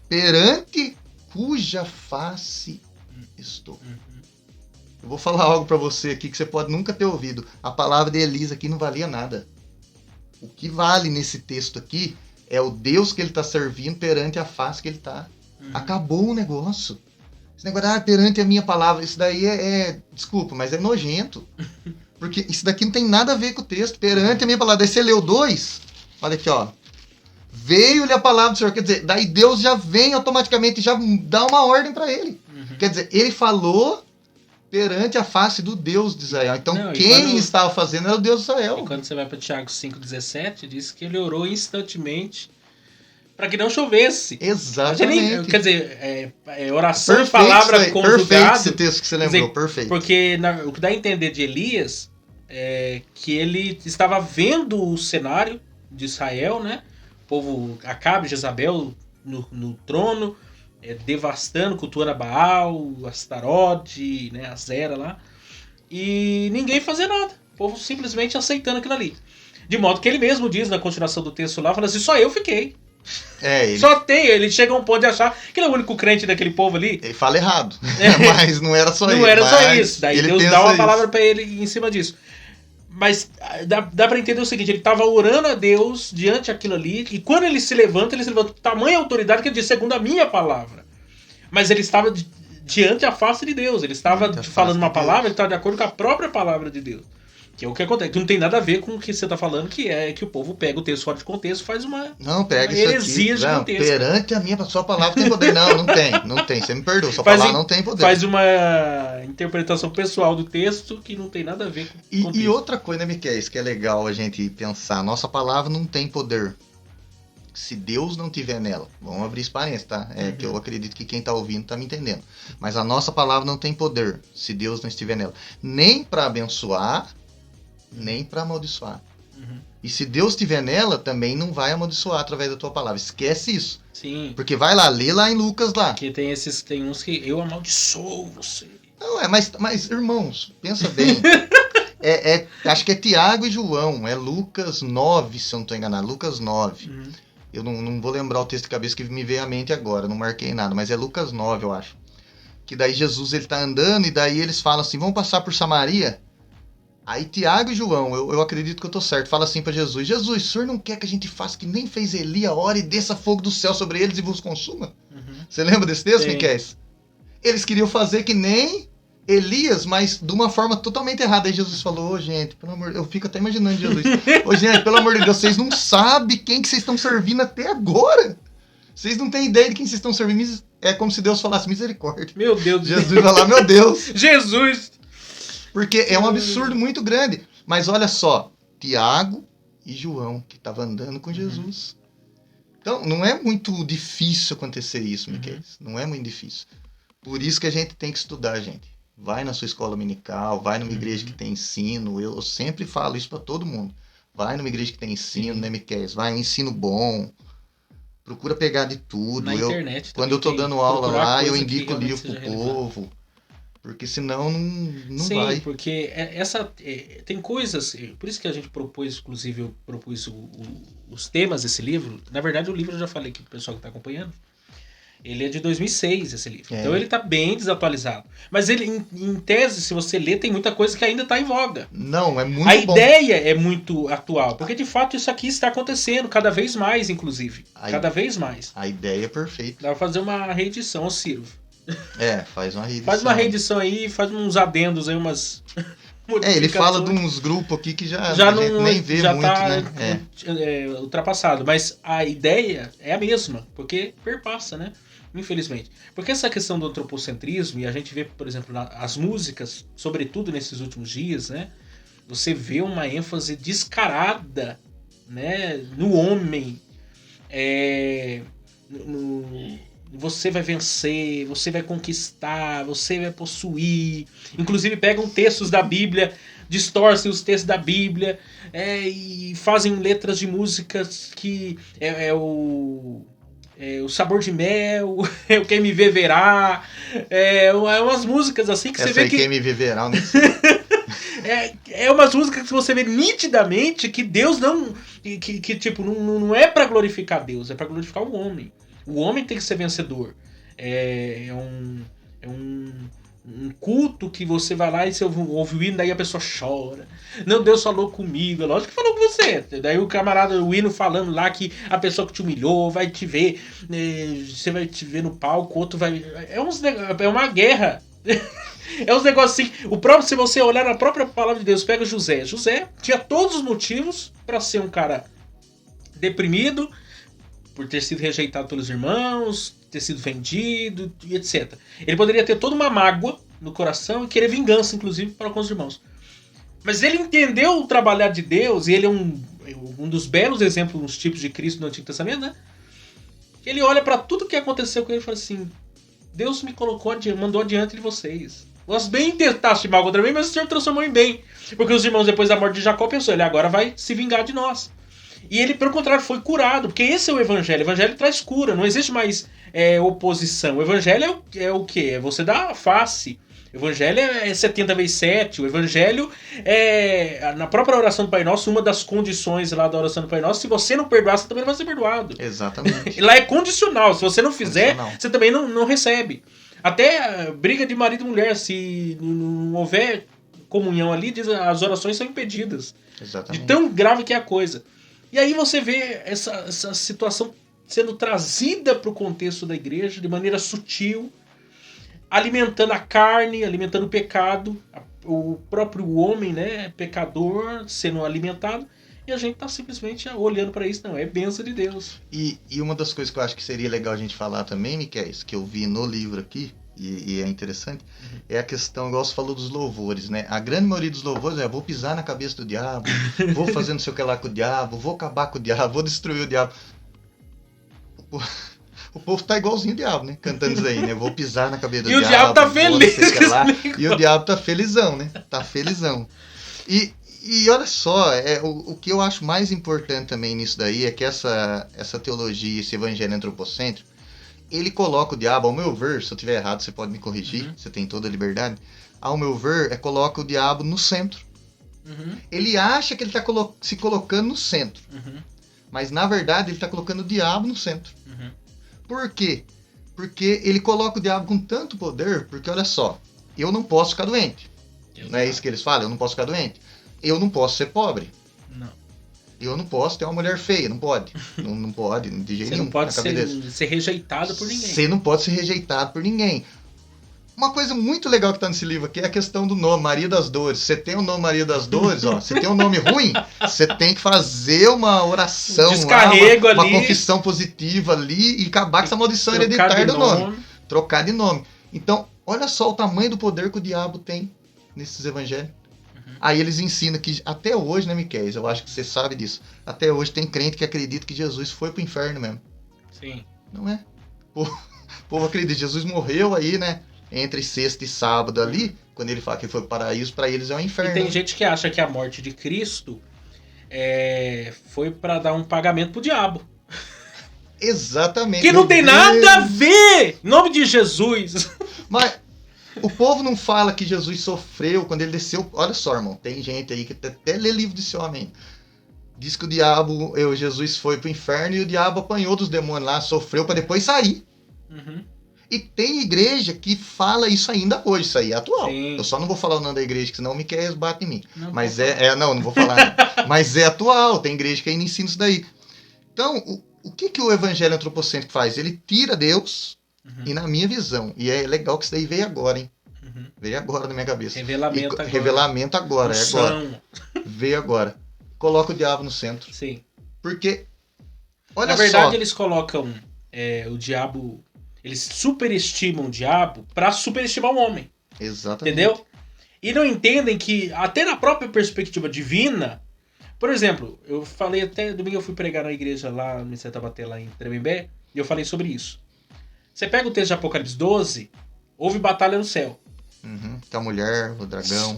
perante cuja face estou. Eu vou falar algo pra você aqui que você pode nunca ter ouvido. A palavra de Elias aqui não valia nada. O que vale nesse texto aqui é o Deus que ele está servindo perante a face que ele está. Acabou o negócio. Esse negócio, perante a minha palavra, isso daí desculpa, mas é nojento. Porque isso daqui não tem nada a ver com o texto. Perante a minha palavra. Daí você leu 2, olha aqui, ó. Veio-lhe a palavra do Senhor. Quer dizer, daí Deus já vem automaticamente e já dá uma ordem para ele. Quer dizer, ele falou perante a face do Deus de Israel. Então, quem estava fazendo era o Deus de Israel. E quando você vai para Tiago 5,17, diz que ele orou instantemente para que não chovesse. Exatamente. Quer dizer, oração e palavra conjugada. Perfeito esse texto que você lembrou, dizer, perfeito. Porque o que dá a entender de Elias é que ele estava vendo o cenário de Israel, né? O povo Acabe, Jezabel no trono, devastando, cultuando Baal, Astarote, né, a Zera lá, e ninguém fazia nada, o povo simplesmente aceitando aquilo ali, de modo que ele mesmo diz na continuação do texto lá, falando assim, só eu fiquei, ele chega a um ponto de achar que ele é o único crente daquele povo ali. Ele fala errado, mas não era só isso. Não era só isso, daí Deus dá uma palavra pra ele em cima disso. Mas dá pra entender o seguinte, ele estava orando a Deus diante daquilo ali, e quando ele se levanta com tamanha autoridade que ele diz, segundo a minha palavra. Mas ele estava diante a face de Deus, ele estava falando uma palavra, ele estava de acordo com a própria palavra de Deus. Que é o que acontece, que não tem nada a ver com o que você está falando, que é que o povo pega o texto fora de contexto e faz uma heresia gigantesca. Perante a minha sua palavra tem poder. Não tem, você me perdoa, sua palavra não tem poder. Faz uma interpretação pessoal do texto que não tem nada a ver com o contexto. E outra coisa, né, Miquéis, que é legal a gente pensar, nossa palavra não tem poder se Deus não tiver nela. Vamos abrir esse parênteses, tá? Que eu acredito que quem está ouvindo está me entendendo. Mas a nossa palavra não tem poder se Deus não estiver nela. Nem para abençoar, nem para amaldiçoar. E se Deus estiver nela, também não vai amaldiçoar através da tua palavra. Esquece isso. Sim. Porque vai lá, lê lá em Lucas lá. Porque tem uns que eu amaldiçoo você. Não, mas irmãos, pensa bem. Acho que é Tiago e João. É Lucas 9, se eu não estou enganado. Lucas 9. Eu não vou lembrar o texto de cabeça que me veio à mente agora. Não marquei nada, mas é Lucas 9, eu acho. Que daí Jesus ele tá andando e daí eles falam assim, vamos passar por Samaria. Aí Tiago e João, eu acredito que eu tô certo, fala assim para Jesus, o senhor não quer que a gente faça que nem fez Elias, ore e desça fogo do céu sobre eles e vos consuma? Você lembra desse texto, Miquel? Eles queriam fazer que nem Elias, mas de uma forma totalmente errada. Aí Jesus falou, gente, pelo amor, eu fico até imaginando Jesus. Gente, pelo amor de Deus, vocês não sabem quem que vocês estão servindo até agora. Vocês não têm ideia de quem vocês estão servindo. É como se Deus falasse misericórdia. Meu Deus. Jesus vai lá, meu Deus. Jesus. Porque é um absurdo muito grande. Mas olha só, Tiago e João, que estavam andando com Jesus. Então, não é muito difícil acontecer isso, Miquel. Não é muito difícil. Por isso que a gente tem que estudar, gente. Vai na sua escola dominical, vai numa igreja que tem ensino. Eu sempre falo isso para todo mundo. Vai numa igreja que tem ensino, né, Miquel? Vai, ensino bom. Procura pegar de tudo. Na internet. Quando eu tô dando aula lá, eu indico o livro pro povo. Porque senão não vai. Sim, porque tem coisas... Por isso que a gente propôs, inclusive, eu propus os temas desse livro. Na verdade, o livro eu já falei aqui pro pessoal que tá acompanhando. Ele é de 2006, esse livro. Então ele tá bem desatualizado. Mas ele, em tese, se você ler, tem muita coisa que ainda tá em voga. Não, é muito bom. A ideia é muito atual. Porque, de fato, isso aqui está acontecendo cada vez mais, inclusive. Cada vez mais. A ideia é perfeita. Dá pra fazer uma reedição, Ciro. Faz uma reedição. Faz uma reedição aí, faz uns adendos aí, umas... ele fala de uns grupos aqui que já a gente nem vê já muito, tá, né? Ultrapassado. Mas a ideia é a mesma, porque perpassa, né? Infelizmente. Porque essa questão do antropocentrismo, e a gente vê, por exemplo, as músicas, sobretudo nesses últimos dias, né? Você vê uma ênfase descarada, né? No homem, você vai vencer, você vai conquistar, você vai possuir. Inclusive pegam textos da Bíblia, distorcem os textos da Bíblia, e fazem letras de músicas que é o sabor de mel, é o quem me vê verá, umas músicas assim que Essa você vê aí, que... quem me viverá, né? É umas músicas que você vê nitidamente que Deus não... Que tipo, não é pra glorificar Deus, é pra glorificar o homem. O homem tem que ser vencedor. É um culto que você vai lá e você ouve o hino, daí a pessoa chora. Não, Deus falou comigo. É lógico que falou com você. Daí o camarada, o hino falando lá que a pessoa que te humilhou vai te ver. Você vai te ver no palco, o outro vai... É uma guerra. É uns negócios assim. Se você olhar na própria palavra de Deus, pega José. José tinha todos os motivos para ser um cara deprimido, por ter sido rejeitado pelos irmãos, ter sido vendido e etc. Ele poderia ter toda uma mágoa no coração e querer vingança, inclusive, para com os irmãos. Mas ele entendeu o trabalhar de Deus, e ele é um dos belos exemplos dos tipos de Cristo no Antigo Testamento, né? Ele olha para tudo que aconteceu com ele e fala assim: Deus me colocou, mandou adiante de vocês. Nós bem tentaste mal contra mim, mas o Senhor transformou em bem. Porque os irmãos, depois da morte de Jacó, pensou, ele agora vai se vingar de nós. E ele, pelo contrário, foi curado. Porque esse é o evangelho. O evangelho traz cura. Não existe mais oposição. O evangelho é o quê? É você dar a face. O evangelho é 70 vezes 7. O evangelho é... Na própria oração do Pai Nosso, uma das condições lá da oração do Pai Nosso, se você não perdoar, você também não vai ser perdoado. Exatamente. Lá é condicional. Se você não fizer, você também não recebe. Até briga de marido e mulher, se não houver comunhão ali, diz, as orações são impedidas. Exatamente. De tão grave que é a coisa. E aí você vê essa situação sendo trazida para o contexto da igreja de maneira sutil, alimentando a carne, alimentando o pecado, o próprio homem, né, pecador, sendo alimentado. E a gente tá simplesmente olhando para isso. Não, é bênção de Deus. E uma das coisas que eu acho que seria legal a gente falar também, Miquel, que eu vi no livro aqui, e é interessante, é a questão, igual você falou, dos louvores, né? A grande maioria dos louvores é: vou pisar na cabeça do diabo, vou fazer não sei o que lá com o diabo, vou acabar com o diabo, vou destruir o diabo. O povo tá igualzinho o diabo, né? Cantando isso aí, né? Vou pisar na cabeça do diabo. E o diabo tá feliz. E o diabo tá felizão, né? Tá felizão. E olha só, o que eu acho mais importante também nisso daí é que essa teologia, esse evangelho antropocêntrico, ele coloca o diabo, ao meu ver, se eu estiver errado, você pode me corrigir, você tem toda a liberdade, ao meu ver, coloca o diabo no centro. Ele acha que ele está se colocando no centro, mas na verdade ele está colocando o diabo no centro. Por quê? Porque ele coloca o diabo com tanto poder, porque olha só, eu não posso ficar doente. Não é isso que eles falam? Eu não posso ficar doente. Eu não posso ser pobre. Não. Eu não posso ter uma mulher feia. Não pode. Não pode, de jeito nenhum. Você não pode ser rejeitado por ninguém. Você não pode ser rejeitado por ninguém. Uma coisa muito legal que está nesse livro aqui é a questão do nome, Maria das Dores. Você tem o nome Maria das Dores, ó. Você tem um nome ruim, você tem que fazer uma oração, descarrego lá, uma ali, confissão positiva ali e acabar com essa maldição hereditária do nome. Trocar de nome. Então, olha só o tamanho do poder que o diabo tem nesses evangelhos. Aí eles ensinam que até hoje, né, Miquel? Eu acho que você sabe disso. Até hoje tem crente que acredita que Jesus foi pro inferno mesmo. Sim. Não é? O povo acredita. Jesus morreu aí, né? Entre sexta e sábado ali, quando ele fala que foi para o paraíso, para eles é um inferno. E tem gente que acha que a morte de Cristo foi para dar um pagamento pro diabo. Exatamente. Que não tem nada a ver! Em nome de Jesus. Mas o povo não fala que Jesus sofreu quando ele desceu. Olha só, irmão, tem gente aí que até lê livro desse homem. Diz que Jesus foi pro inferno e o diabo apanhou dos demônios lá, sofreu para depois sair. E tem igreja que fala isso ainda hoje, isso aí é atual. Sim. Eu só não vou falar o nome da igreja, que senão o Miquel bate em mim. Não, mas não vou falar. Mas é atual, tem igreja que ainda ensina isso daí. Então, o que o evangelho antropocêntrico faz? Ele tira Deus, e na minha visão, e é legal que isso daí veio agora, hein? Veio agora na minha cabeça. Revelamento agora. Agora. Veio agora. Coloca o diabo no centro. Sim. Porque, olha só. Na verdade, só, eles colocam o diabo... Eles superestimam o diabo para superestimar o homem. Exatamente. Entendeu? E não entendem que, até na própria perspectiva divina... Por exemplo, eu falei até... Domingo eu fui pregar na igreja lá, no Taubaté, lá em Tremembé, e eu falei sobre isso. Você pega o texto de Apocalipse 12, houve batalha no céu. Com a mulher, o dragão.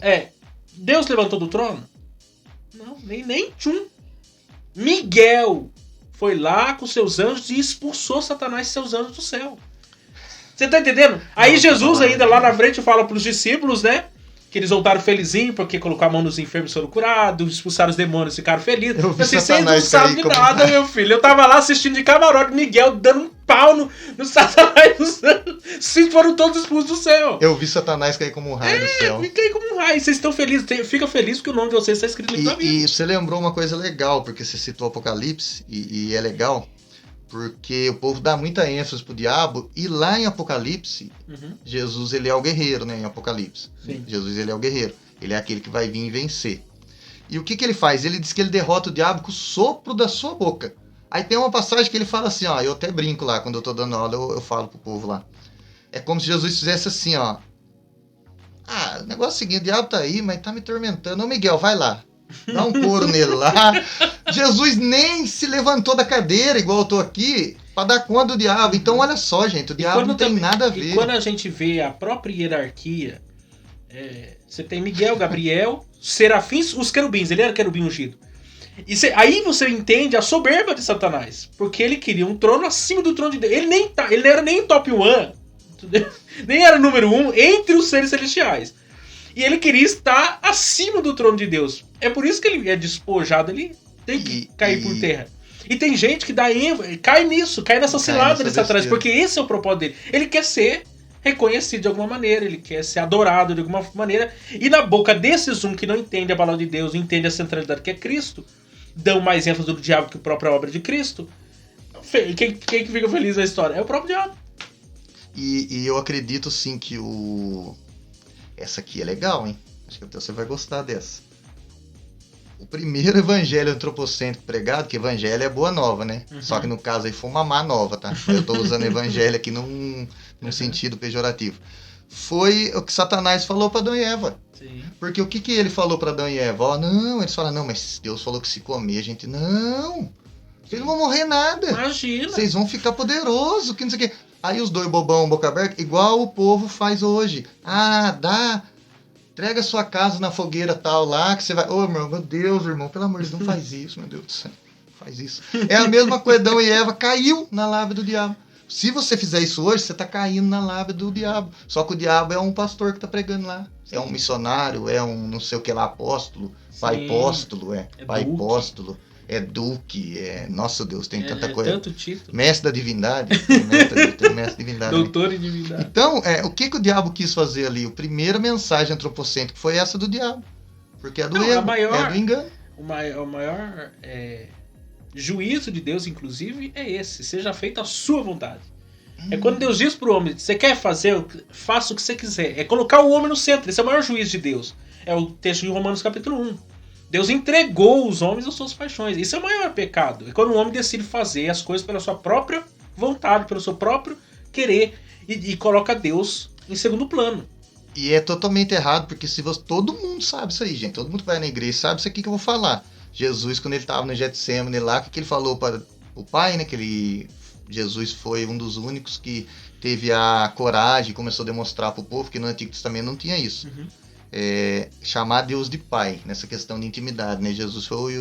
Deus levantou do trono? Não, nem tchum. Miguel foi lá com seus anjos e expulsou Satanás e seus anjos do céu. Você tá entendendo? Aí Jesus ainda lá na frente fala pros discípulos, né? Que eles voltaram felizinhos porque colocaram a mão nos enfermos e foram curados, expulsaram os demônios, ficaram felizes. Eu vi assim, vocês Satanás não sabem de cair como nada, raio. meu filho. Eu tava lá assistindo de camarote, Miguel dando um pau no Satanás dos anjos. Sim, foram todos expulsos do céu. Eu vi Satanás cair como um raio do céu. Fiquei como um raio. Vocês estão felizes. Fica feliz que o nome de vocês está escrito no livro da vida. E você lembrou uma coisa legal, porque você citou Apocalipse, e é legal, porque o povo dá muita ênfase pro diabo, e lá em Apocalipse, Jesus ele é o guerreiro, né, em Apocalipse. Sim. Jesus ele é o guerreiro, ele é aquele que vai vir e vencer. E o que ele faz? Ele diz que ele derrota o diabo com o sopro da sua boca. Aí tem uma passagem que ele fala assim, ó, eu até brinco lá, quando eu tô dando aula, eu falo pro povo lá. É como se Jesus fizesse assim, ó. Ah, o negócio é o seguinte, o diabo tá aí, mas tá me tormentando. Ô Miguel, vai lá. Dá um couro nele lá. Jesus nem se levantou da cadeira, igual eu tô aqui, pra dar conta do diabo. Então, olha só, gente, o diabo não tem nada a ver. E quando a gente vê a própria hierarquia, você tem Miguel, Gabriel, serafins, os querubins. Ele era querubim ungido. Aí você entende a soberba de Satanás. Porque ele queria um trono acima do trono de Deus. Ele não era nem top 1, nem era número 1 entre os seres celestiais. E ele queria estar acima do trono de Deus. É por isso que ele é despojado, ele tem que cair por terra. E tem gente que cai nisso, cai nessa cilada de Satanás, porque esse é o propósito dele. Ele quer ser reconhecido de alguma maneira, ele quer ser adorado de alguma maneira. E na boca desses que não entende a palavra de Deus, não entende a centralidade que é Cristo, dão mais ênfase do diabo que a própria obra de Cristo. Quem que fica feliz na história? É o próprio diabo. E eu acredito sim que essa aqui é legal, hein? Acho que você vai gostar dessa. O primeiro evangelho antropocêntrico pregado, que evangelho é boa nova, né? Só que no caso aí foi uma má nova, tá? Eu tô usando evangelho aqui num sentido pejorativo. Foi o que Satanás falou para Adão e Eva. Sim. Porque o que ele falou para Adão e Eva? Ó, não, eles falam, não, mas Deus falou que se comer, a gente, não, vocês não vão morrer nada. Imagina. Vocês vão ficar poderosos, que não sei o quê. Aí os dois bobão, boca aberta, igual o povo faz hoje. Entrega a sua casa na fogueira tal lá, que você vai... meu Deus, irmão, pelo amor de Deus, não faz isso, meu Deus do céu. Faz isso. É a mesma coisa, Adão e Eva caiu na lábia do diabo. Se você fizer isso hoje, você está caindo na lábia do diabo. Só que o diabo é um pastor que está pregando lá. Sim. É um missionário, é um não sei o que lá, apóstolo, pai apóstolo, pai apóstolo. É duque, nossa Deus, tem tanta coisa. Tanto título. Mestre da divindade. Tem mestre da divindade. Doutor em divindade. Então, o que o diabo quis fazer ali? A primeira mensagem antropocêntrica foi essa do diabo. Porque é do erro, é do engano. O maior juízo de Deus, inclusive, é esse. Seja feita a sua vontade. É quando Deus diz pro homem, você quer fazer, faça o que você quiser. É colocar o homem no centro. Esse é o maior juízo de Deus. É o texto de Romanos capítulo 1. Deus entregou os homens às suas paixões. Isso é o maior pecado. É quando o homem decide fazer as coisas pela sua própria vontade, pelo seu próprio querer e coloca Deus em segundo plano. E é totalmente errado, porque todo mundo sabe isso aí, gente. Todo mundo que vai na igreja sabe isso aqui que eu vou falar. Jesus, quando ele estava no Getsemane lá, o que ele falou para o pai, né? Jesus foi um dos únicos que teve a coragem e começou a demonstrar para o povo, que no Antigo Testamento não tinha isso. Chamar Deus de pai, nessa questão de intimidade, né? Jesus foi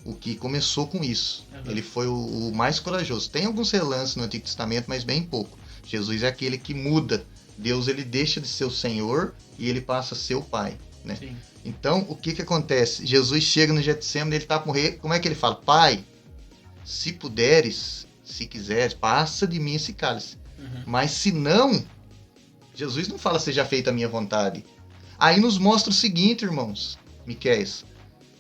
o que começou com isso. Ele foi o mais corajoso. Tem alguns relances no Antigo Testamento, mas bem pouco. Jesus é aquele que muda. Deus, ele deixa de ser o Senhor e ele passa a ser o pai, né? Sim. Então, o que acontece? Jesus chega no Getsemane, ele está com o rei. Como é que ele fala? Pai, se puderes, se quiseres, passa de mim esse cálice. Mas se não, Jesus não fala seja feita a minha vontade. Aí nos mostra o seguinte, irmãos, Miqueias.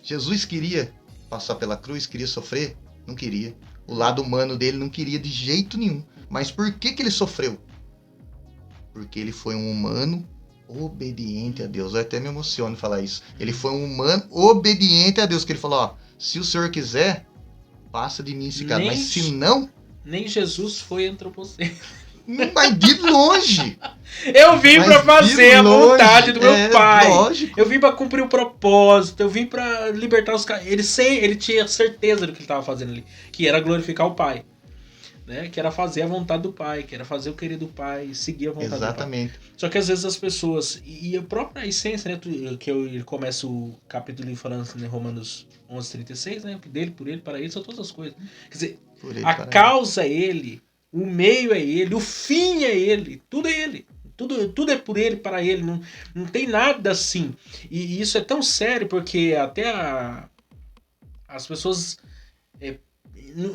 Jesus queria passar pela cruz, queria sofrer? Não queria. O lado humano dele não queria de jeito nenhum. Mas por que ele sofreu? Porque ele foi um humano obediente a Deus. Eu até me emociono falar isso. Ele foi um humano obediente a Deus. Que ele falou, ó, se o Senhor quiser, passa de mim esse cara. Mas se não... Nem Jesus foi antropocêntrico. Mas de longe. Eu vim para fazer a vontade do meu pai. Lógico. Eu vim para cumprir o propósito. Eu vim para libertar os caras. Ele tinha certeza do que ele estava fazendo ali, que era glorificar o pai. né? Que era fazer a vontade do Pai, que era fazer o querer do Pai, seguir a vontade Exatamente. do Pai. Só que às vezes as pessoas, e a própria essência, né? Ele começa o capítulo falando em Romanos 11:36, né? Dele, por ele, para ele, são todas as coisas. Quer dizer, a causa é ele, o meio é ele, o fim é ele, tudo é ele. Tudo é por ele, para ele, não tem nada assim. E isso é tão sério porque até as pessoas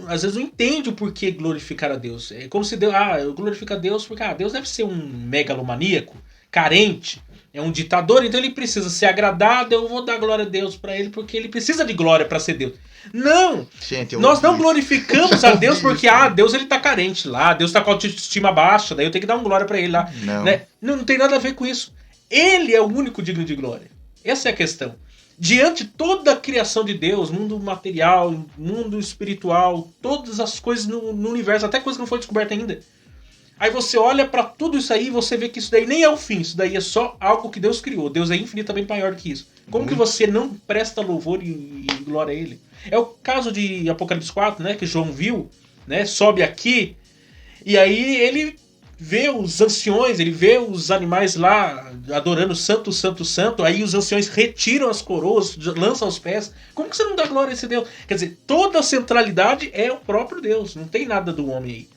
às vezes não entendem o porquê glorificar a Deus. É como se Deus, eu glorifico a Deus porque Deus deve ser um megalomaníaco, carente, é um ditador, então ele precisa ser agradado, eu vou dar glória a Deus para ele porque ele precisa de glória para ser Deus. Não! Gente, nós não glorificamos a Deus porque Deus ele tá carente lá, Deus tá com a autoestima baixa, daí eu tenho que dar uma glória para ele lá. Não. Né? Não tem nada a ver com isso. Ele é o único digno de glória. Essa é a questão. Diante de toda a criação de Deus, mundo material, mundo espiritual, todas as coisas no universo, até coisa que não foi descoberta ainda. Aí você olha pra tudo isso aí e você vê que isso daí nem é o fim, isso daí é só algo que Deus criou. Deus é infinitamente maior do que isso. Como que você não presta louvor e glória a ele? É o caso de Apocalipse 4, né, que João viu, né, sobe aqui, e aí ele vê os anciões, ele vê os animais lá adorando santo, santo, santo, aí os anciões retiram as coroas, lançam aos pés. Como que você não dá glória a esse Deus? Quer dizer, toda a centralidade é o próprio Deus, não tem nada do homem aí.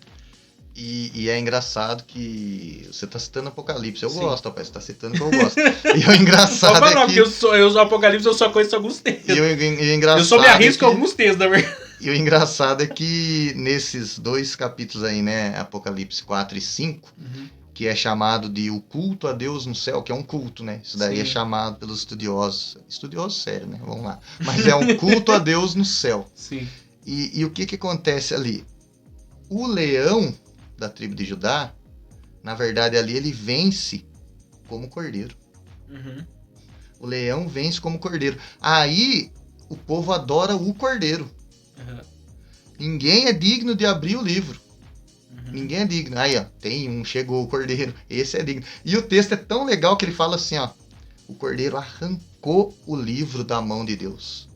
E é engraçado que você está citando Apocalipse. Eu Sim. gosto, rapaz. Você está citando que eu gosto. E o engraçado é que... eu sou Apocalipse, eu só conheço alguns textos. Eu só me arrisco alguns textos, na verdade. E o engraçado é que nesses 2 capítulos aí, né? Apocalipse 4 e 5, que é chamado de o culto a Deus no céu, que é um culto, né? Isso daí é chamado pelos estudiosos. Estudiosos sério, né? Vamos lá. Mas é um culto a Deus no céu. Sim. E o que acontece ali? O leão da tribo de Judá, na verdade ali ele vence como cordeiro. O leão vence como cordeiro. Aí o povo adora o cordeiro. Ninguém é digno de abrir o livro. Ninguém é digno. Aí, ó, tem um, chegou o cordeiro. Esse é digno. E o texto é tão legal que ele fala assim, ó. O cordeiro arrancou o livro da mão de Deus.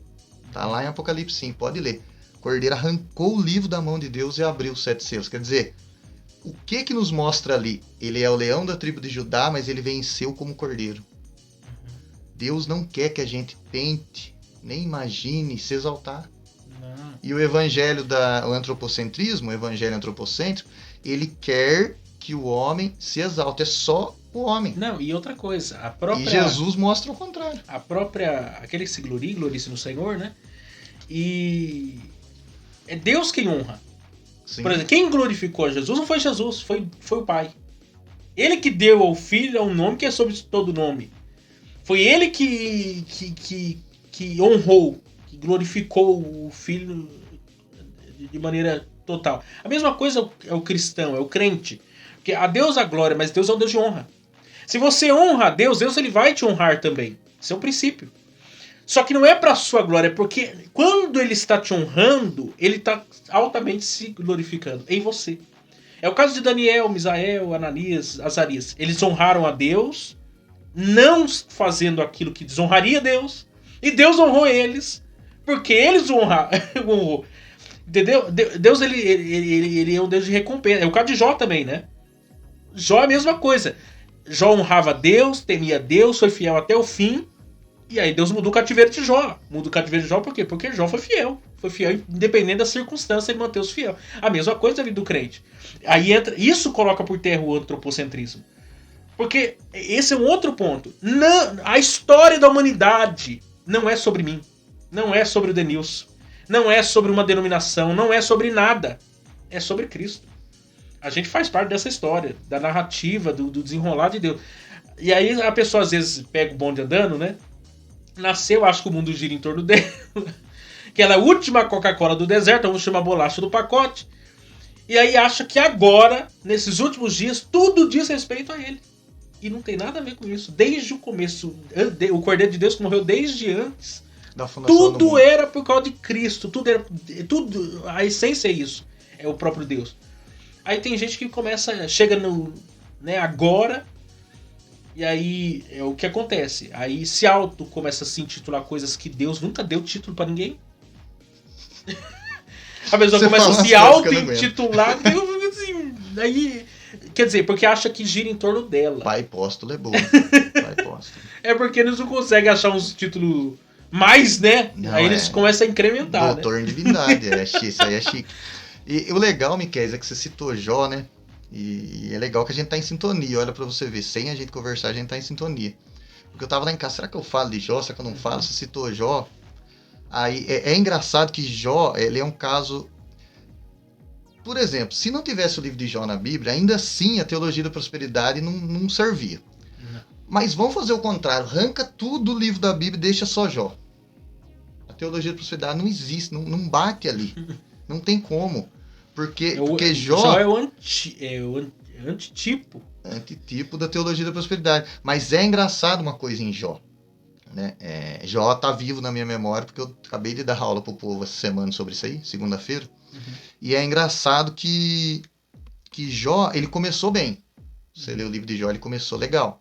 Tá lá em Apocalipse 5, pode ler. O cordeiro arrancou o livro da mão de Deus e abriu os 7 selos. Quer dizer, o que nos mostra ali? Ele é o leão da tribo de Judá, mas ele venceu como cordeiro. Deus não quer que a gente tente, nem imagine se exaltar. Não. E o evangelho o antropocentrismo, o evangelho antropocêntrico, ele quer que o homem se exalte. É só o homem. Não, e outra coisa, E Jesus mostra o contrário. Aquele que se gloria-se no Senhor, né? E é Deus quem honra. Sim. Por exemplo, quem glorificou a Jesus não foi Jesus, foi o Pai. Ele que deu ao Filho um nome que é sobre todo nome. Foi ele que honrou, que glorificou o Filho de maneira total. A mesma coisa é o cristão, é o crente. Porque a Deus a glória, mas Deus é um Deus de honra. Se você honra a Deus, Deus ele vai te honrar também. Isso é um princípio. Só que não é para sua glória, porque quando ele está te honrando, ele está altamente se glorificando em você. É o caso de Daniel, Misael, Ananias, Azarias. Eles honraram a Deus, não fazendo aquilo que desonraria Deus, e Deus honrou eles, porque eles honrou. Entendeu? Deus ele é um Deus de recompensa. É o caso de Jó também, né? Jó é a mesma coisa. Jó honrava Deus, temia Deus, foi fiel até o fim. E aí Deus mudou o cativeiro de Jó. Muda o cativeiro de Jó por quê? Porque Jó foi fiel. Foi fiel independente da circunstância, ele manteve-se fiel. A mesma coisa da vida do crente. Aí isso coloca por terra o antropocentrismo. Porque esse é um outro ponto. A história da humanidade não é sobre mim. Não é sobre o Denilson. Não é sobre uma denominação. Não é sobre nada. É sobre Cristo. A gente faz parte dessa história, da narrativa, do desenrolar de Deus. E aí a pessoa às vezes pega o bonde andando, né? Nasceu, acho que o mundo gira em torno dela. Que ela é a última Coca-Cola do deserto, a última bolacha do pacote. E aí acha que agora, nesses últimos dias, tudo diz respeito a ele. E não tem nada a ver com isso. Desde o começo, o Cordeiro de Deus que morreu desde antes. Da fundação tudo era por causa de Cristo. Tudo, a essência é isso. É o próprio Deus. Aí tem gente que chega agora, e aí é o que acontece. Aí começa a se intitular coisas que Deus nunca deu título pra ninguém. A pessoa Você começa fala a se umas coisas que eu não aguento. auto-intitular. Assim, aí, quer dizer, porque acha que gira em torno dela. Pai apóstolo é bom. Pai apóstolo. É porque eles não conseguem achar uns títulos mais, né? Não, aí eles começam a incrementar, Doutor em divindade, isso aí é chique. E o legal, Miquel, é que você citou Jó, né? E é legal que a gente tá em sintonia, olha pra você ver, sem a gente conversar, a gente tá em sintonia. Porque eu tava lá em casa, será que eu falo de Jó, será que eu não falo? Você citou Jó. Aí é engraçado que Jó, ele é um caso... Por exemplo, se não tivesse o livro de Jó na Bíblia, ainda assim a teologia da prosperidade não servia. Não. Mas vamos fazer o contrário, arranca tudo do livro da Bíblia e deixa só Jó. A teologia da prosperidade não existe, não bate ali. Não tem como. Porque Jó é o antitipo. Antitipo da teologia da prosperidade. Mas é engraçado uma coisa em Jó. Né? Jó tá vivo na minha memória, porque eu acabei de dar aula pro povo essa semana sobre isso aí, segunda-feira. E é engraçado que Jó, ele começou bem. Você lê o livro de Jó, ele começou legal.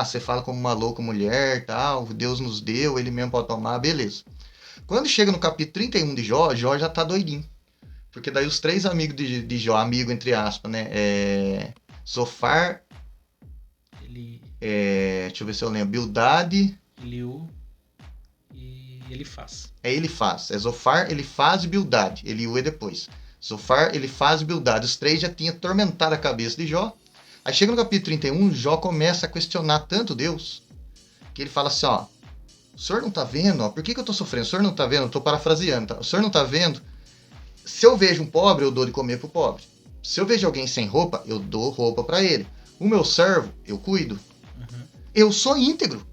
Você fala como uma louca mulher, tal, Deus nos deu, ele mesmo pode tomar, beleza. Quando chega no capítulo 31 de Jó, Jó já tá doidinho. Porque daí os três amigos de Jó, amigo entre aspas, né? Zofar, deixa eu ver se eu lembro, Bildade, Eliú e Elifaz. Elifaz. Zofar, Elifaz e Bildade. Eliú é depois. Zofar, Elifaz e Bildade. Os três já tinham atormentado a cabeça de Jó. Aí chega no capítulo 31, Jó começa a questionar tanto Deus, que ele fala assim, o senhor não tá vendo? Por que eu tô sofrendo? O senhor não tá vendo? Eu tô parafraseando, tá? O senhor não tá vendo? Se eu vejo um pobre, eu dou de comer pro pobre. Se eu vejo alguém sem roupa, eu dou roupa para ele. O meu servo, eu cuido. Eu sou íntegro.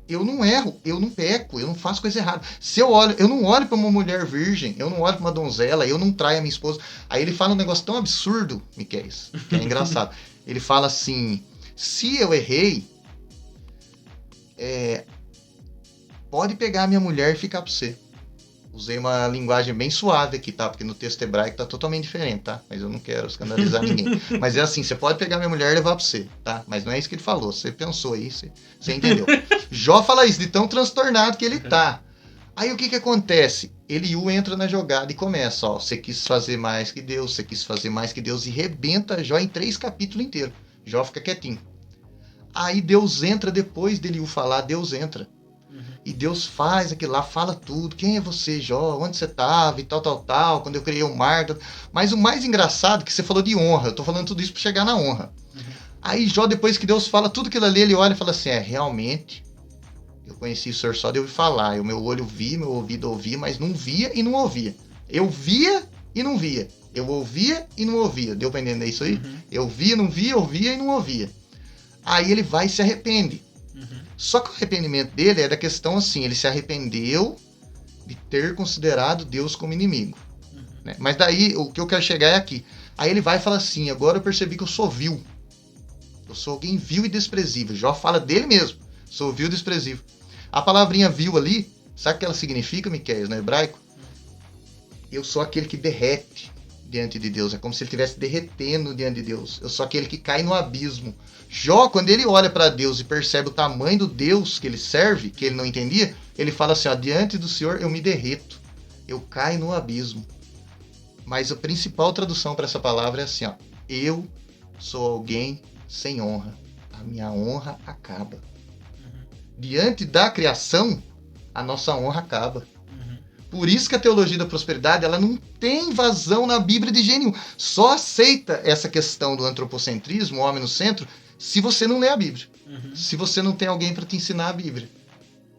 Eu não erro, eu não peco, eu não faço coisa errada. Se eu olho, eu não olho para uma mulher virgem, eu não olho para uma donzela, eu não traio a minha esposa. Aí ele fala um negócio tão absurdo, Miquel, que é engraçado. Ele fala assim, se eu errei, pode pegar a minha mulher e ficar para você. Usei uma linguagem bem suave aqui, tá? Porque no texto hebraico tá totalmente diferente, tá? Mas eu não quero escandalizar ninguém. Mas é assim, você pode pegar minha mulher e levar pra você, tá? Mas não é isso que ele falou. Você pensou aí, você entendeu. Jó fala isso de tão transtornado que ele tá. Aí o que acontece? Eliú entra na jogada e começa, você quis fazer mais que Deus, você quis fazer mais que Deus, e rebenta Jó em 3 capítulos inteiros. Jó fica quietinho. Aí Deus entra depois de Eliú falar, Deus entra. E Deus faz aquilo lá, fala tudo. Quem é você, Jó? Onde você estava? E tal. Quando eu criei o mar. Mas o mais engraçado é que você falou de honra. Eu tô falando tudo isso para chegar na honra. Aí Jó, depois que Deus fala tudo aquilo ali, ele olha e fala assim, realmente, eu conheci o Senhor só de ouvir falar. O meu olho via, meu ouvido ouvia, mas não via e não ouvia. Eu via e não via. Eu ouvia e não ouvia. Deu para entender isso aí? Eu via, não via, ouvia e não ouvia. Aí ele vai e se arrepende. Só que o arrependimento dele é da questão assim, ele se arrependeu de ter considerado Deus como inimigo. Né? Mas daí, o que eu quero chegar é aqui. Aí ele vai e fala assim, agora eu percebi que eu sou vil. Eu sou alguém vil e desprezível. Jó fala dele mesmo, sou vil e desprezível. A palavrinha vil ali, sabe o que ela significa, Miquel, no hebraico? Eu sou aquele que derrete diante de Deus. É como se ele estivesse derretendo diante de Deus. Eu sou aquele que cai no abismo. Jó, quando ele olha para Deus e percebe o tamanho do Deus que ele serve, que ele não entendia, ele fala assim, diante do Senhor eu me derreto, eu caio no abismo. Mas a principal tradução para essa palavra é assim, eu sou alguém sem honra, a minha honra acaba. Diante da criação, a nossa honra acaba. Por isso que a teologia da prosperidade, ela não tem vazão na Bíblia de jeito nenhum. Só aceita essa questão do antropocentrismo, o homem no centro, se você não lê a Bíblia. Se você não tem alguém para te ensinar a Bíblia.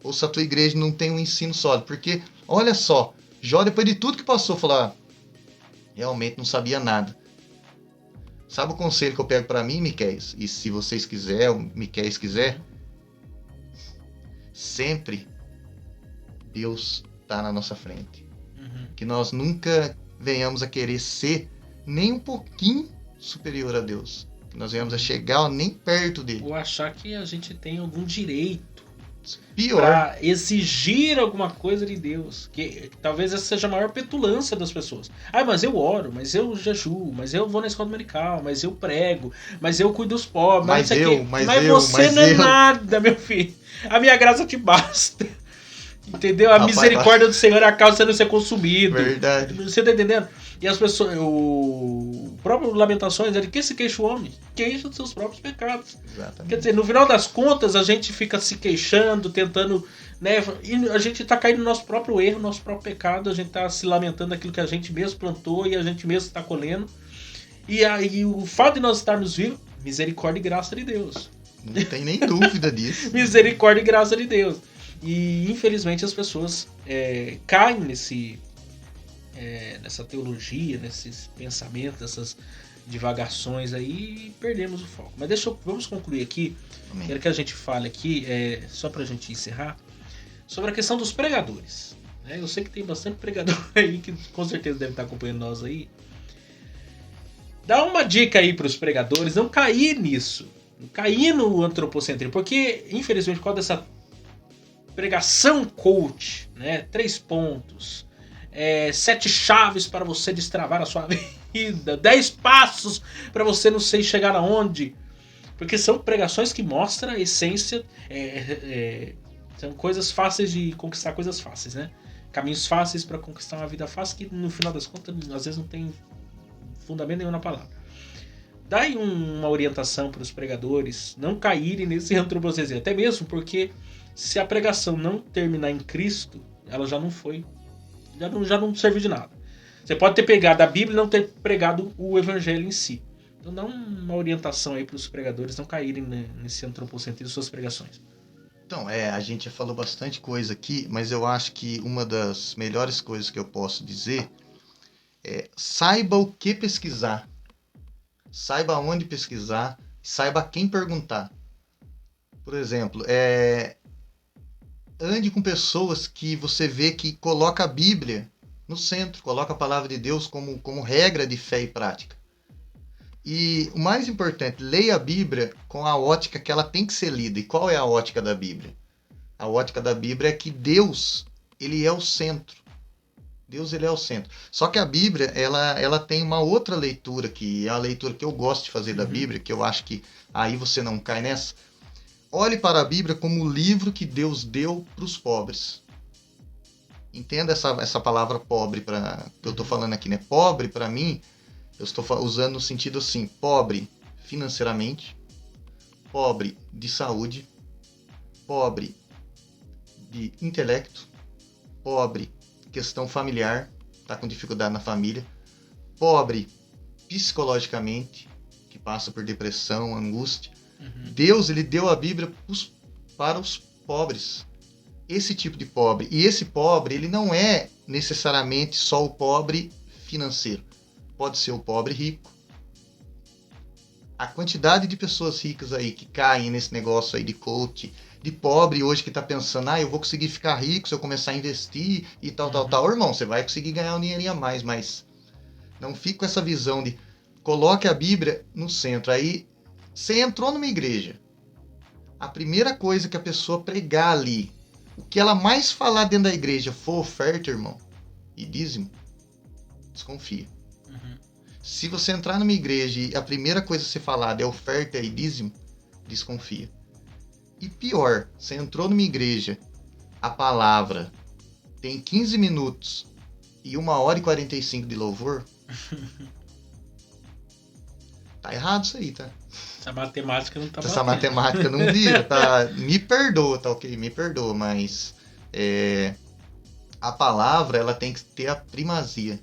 Ou se a tua igreja não tem um ensino sólido. Porque, olha só, Jó, depois de tudo que passou, falou, realmente não sabia nada. Sabe o conselho que eu pego para mim, Miquel? E se vocês quiserem, o Miquel quiser, sempre Deus está na nossa frente. Que nós nunca venhamos a querer ser nem um pouquinho superior a Deus. Que nós venhamos a chegar nem perto dele. Ou achar que a gente tem algum direito pior para exigir alguma coisa de Deus. Que talvez essa seja a maior petulância das pessoas. Mas eu oro, mas eu jejuo, mas eu vou na escola dominical, mas eu prego, mas eu cuido dos pobres, mas você não é nada, meu filho. A minha graça te basta. Entendeu? A misericórdia do Senhor é a causa de você não ser consumido. Verdade. Você tá entendendo? E as pessoas... O próprio Lamentações é de que se queixa o homem? Queixa dos seus próprios pecados. Exatamente. Quer dizer, no final das contas, a gente fica se queixando, tentando... Né? E a gente tá caindo no nosso próprio erro, no nosso próprio pecado. A gente tá se lamentando daquilo que a gente mesmo plantou e a gente mesmo está colhendo. E aí o fato de nós estarmos vivos, misericórdia e graça de Deus. Não tem nem dúvida disso. Misericórdia e graça de Deus. E infelizmente as pessoas caem nessa teologia, nesses pensamentos, nessas divagações aí e perdemos o foco. Mas vamos concluir aqui. Amém. Quero que a gente fale aqui, só pra gente encerrar, sobre a questão dos pregadores. Eu sei que tem bastante pregador aí que com certeza deve estar acompanhando nós aí. Dá uma dica aí pros pregadores não cair nisso. Não cair no antropocentrismo. Porque, infelizmente, por causa dessa pregação coach, né? 3 pontos, 7 chaves para você destravar a sua vida, 10 passos para você não sei chegar aonde. Porque são pregações que mostram a essência. São coisas fáceis de conquistar, coisas fáceis, né? Caminhos fáceis para conquistar uma vida fácil que no final das contas às vezes não tem fundamento nenhum na palavra. Dá aí uma orientação para os pregadores não caírem nesse antropocentrismo. Até mesmo porque se a pregação não terminar em Cristo, ela já não foi. Já não serviu de nada. Você pode ter pegado a Bíblia e não ter pregado o Evangelho em si. Então dá uma orientação aí para os pregadores não caírem nesse antropocentrismo em suas pregações. Então, a gente já falou bastante coisa aqui, mas eu acho que uma das melhores coisas que eu posso dizer saiba o que pesquisar, saiba onde pesquisar, saiba quem perguntar. Por exemplo, ande com pessoas que você vê que coloca a Bíblia no centro, coloca a palavra de Deus como regra de fé e prática. E o mais importante, leia a Bíblia com a ótica que ela tem que ser lida. E qual é a ótica da Bíblia? A ótica da Bíblia é que Deus, ele é o centro. Deus, ele é o centro. Só que a Bíblia, ela tem uma outra leitura, que é a leitura que eu gosto de fazer da Bíblia, que eu acho que aí você não cai nessa. Olhe para a Bíblia como o livro que Deus deu para os pobres. Entenda essa palavra pobre que eu estou falando aqui, né? Pobre, para mim, eu estou usando no sentido assim, pobre financeiramente, pobre de saúde, pobre de intelecto, pobre questão familiar, tá com dificuldade na família, pobre psicologicamente, que passa por depressão, angústia. Deus, ele deu a Bíblia para os pobres. Esse tipo de pobre. E esse pobre, ele não é necessariamente só o pobre financeiro. Pode ser o pobre rico. A quantidade de pessoas ricas aí que caem nesse negócio aí de coach, de pobre hoje que tá pensando, eu vou conseguir ficar rico se eu começar a investir e tal. Irmão, você vai conseguir ganhar um dinheirinho a mais, mas não fique com essa visão de coloque a Bíblia no centro. Aí você entrou numa igreja, a primeira coisa que a pessoa pregar ali, o que ela mais falar dentro da igreja for oferta, irmão, e dízimo, desconfia. Se você entrar numa igreja e a primeira coisa que você falar é oferta e dízimo, desconfia. E pior, você entrou numa igreja, a palavra tem 15 minutos e 1h45 de louvor, tá errado isso aí, tá? Essa matemática não tá Essa batendo. matemática não vira, tá? Me perdoa, tá ok? Me perdoa, mas a palavra, ela tem que ter a primazia,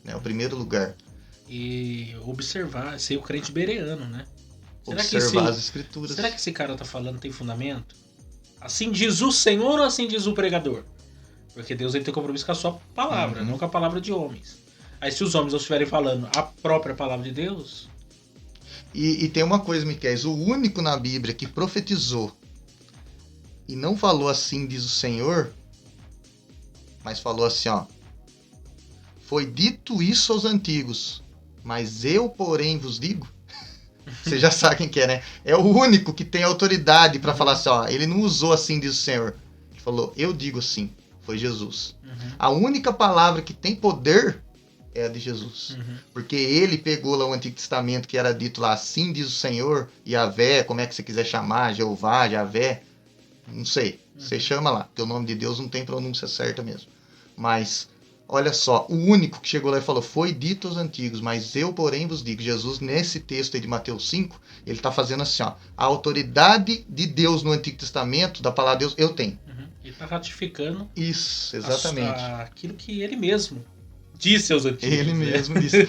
né? O primeiro lugar. E observar, ser o crente bereano, né? Observar as escrituras. Será que esse cara tá falando tem fundamento? Assim diz o Senhor ou assim diz o pregador? Porque Deus tem compromisso com a sua palavra, não com a palavra de homens. Aí se os homens não estiverem falando a própria palavra de Deus... E tem uma coisa, Miquel, o único na Bíblia que profetizou e não falou assim diz o Senhor, mas falou assim, foi dito isso aos antigos, mas eu, porém, vos digo. Você já sabe quem que é, né? É o único que tem autoridade para falar assim, ele não usou assim diz o Senhor. Ele falou, eu digo assim, foi Jesus. A única palavra que tem poder é a de Jesus. Porque ele pegou lá o Antigo Testamento que era dito lá, assim diz o Senhor, Yahvé, como é que você quiser chamar, Jeová, Yahvé, não sei. Você chama lá, porque o nome de Deus não tem pronúncia certa mesmo. Mas, olha só, o único que chegou lá e falou, foi dito aos antigos, mas eu, porém, vos digo. Jesus, nesse texto aí de Mateus 5, ele está fazendo assim, ó, a autoridade de Deus no Antigo Testamento, da palavra de Deus, eu tenho. Ele está ratificando isso, exatamente. Aquilo que ele mesmo disse aos antigos. Ele mesmo disse.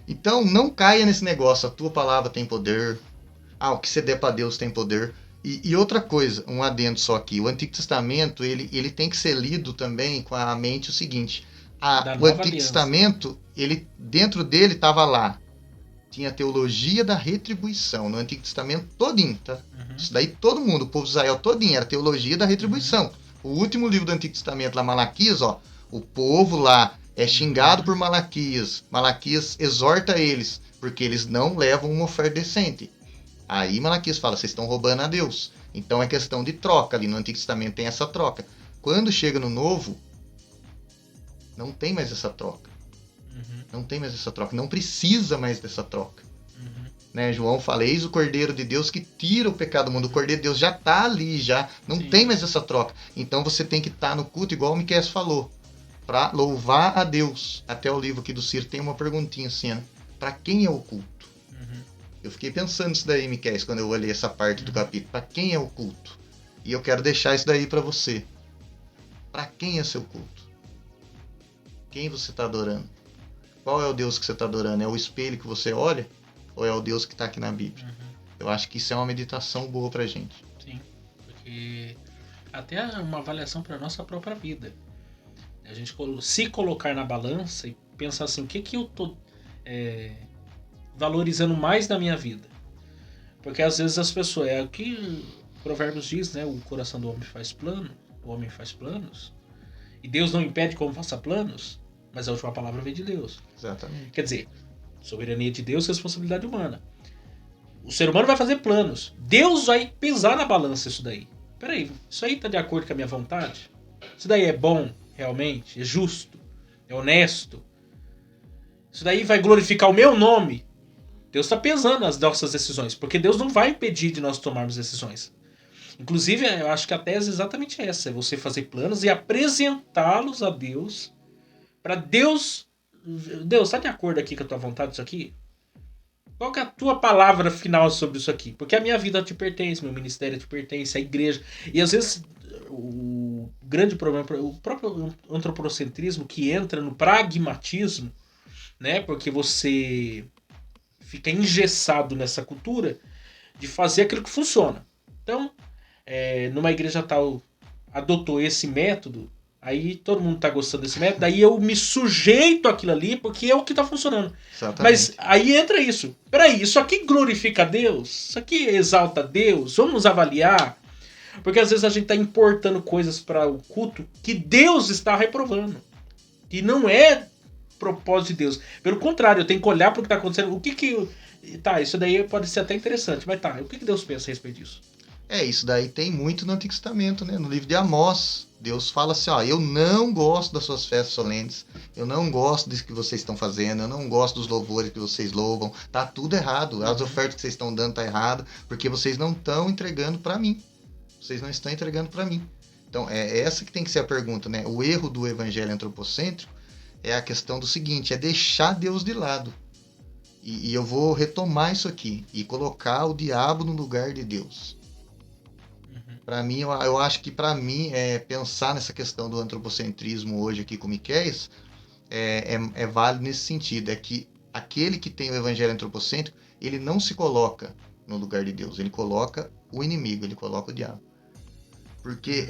Então, não caia nesse negócio, a tua palavra tem poder, o que você der para Deus tem poder. E outra coisa, um adendo só aqui, o Antigo Testamento, ele tem que ser lido também com a mente o seguinte, o Antigo Testamento, dentro dele estava lá, tinha a teologia da retribuição, no Antigo Testamento todinho, tá? Isso daí todo mundo, o povo de Israel todinho, era teologia da retribuição. O último livro do Antigo Testamento, lá Malaquias, ó, o povo lá é xingado por Malaquias, Malaquias exorta eles, porque eles não levam uma oferta decente. Aí Malaquias fala, vocês estão roubando a Deus. Então é questão de troca, ali no Antigo Testamento tem essa troca. Quando chega no Novo, não tem mais essa troca. Não tem mais essa troca, não precisa mais dessa troca. Né, João fala, eis o Cordeiro de Deus que tira o pecado do mundo. O Cordeiro de Deus já está ali, já não tem mais essa troca. Então você tem que estar no culto, igual o Miqueias falou, para louvar a Deus. Até o livro aqui do Ciro tem uma perguntinha assim, né? Para quem é o culto? Eu fiquei pensando nisso daí, Miqueias, quando eu olhei essa parte do capítulo. Para quem é o culto? E eu quero deixar isso daí para você. Para quem é seu culto? Quem você está adorando? Qual é o Deus que você está adorando? É o espelho que você olha? Ou é o Deus que está aqui na Bíblia? Eu acho que isso é uma meditação boa pra gente. Sim, porque até uma avaliação para nossa própria vida. A gente se colocar na balança e pensar assim, o que eu tô valorizando mais na minha vida? Porque às vezes as pessoas, é o que Provérbios diz, né? O coração do homem faz plano, o homem faz planos, e Deus não impede que o homem faça planos, mas a última palavra vem de Deus. Exatamente. Quer dizer, soberania de Deus, responsabilidade humana. O ser humano vai fazer planos. Deus vai pesar na balança isso daí. Peraí, isso aí tá de acordo com a minha vontade? Isso daí é bom, realmente? É justo? É honesto? Isso daí vai glorificar o meu nome? Deus está pesando as nossas decisões, porque Deus não vai impedir de nós tomarmos decisões. Inclusive, eu acho que a tese é exatamente essa, é você fazer planos e apresentá-los a Deus, para Deus, está de acordo aqui com a tua vontade isso aqui? Qual que é a tua palavra final sobre isso aqui? Porque a minha vida te pertence, meu ministério te pertence, a igreja. E às vezes o grande problema, o próprio antropocentrismo que entra no pragmatismo, né? Porque você fica engessado nessa cultura de fazer aquilo que funciona. Então, numa igreja tal adotou esse método, aí todo mundo tá gostando desse método, daí eu me sujeito àquilo ali porque é o que tá funcionando. Exatamente. Mas aí entra isso. Peraí, isso aqui glorifica a Deus? Isso aqui exalta a Deus? Vamos avaliar? Porque às vezes a gente tá importando coisas para o culto que Deus está reprovando. Que não é propósito de Deus. Pelo contrário, eu tenho que olhar para o que tá acontecendo. O que... Tá, isso daí pode ser até interessante, mas tá, o que Deus pensa a respeito disso? Isso daí tem muito no Antigo Testamento, né? No livro de Amós, Deus fala assim, eu não gosto das suas festas solenes, eu não gosto disso que vocês estão fazendo, eu não gosto dos louvores que vocês louvam, tá tudo errado, as ofertas que vocês estão dando tá errado, porque vocês não estão entregando para mim. Vocês não estão entregando para mim. Então, é essa que tem que ser a pergunta, né? O erro do evangelho antropocêntrico é a questão do seguinte, é deixar Deus de lado. E eu vou retomar isso aqui e colocar o diabo no lugar de Deus. Para mim, eu acho que para mim, pensar nessa questão do antropocentrismo hoje aqui com o Miqueias é válido nesse sentido. É que aquele que tem o evangelho antropocêntrico, ele não se coloca no lugar de Deus. Ele coloca o inimigo, ele coloca o diabo. Porque,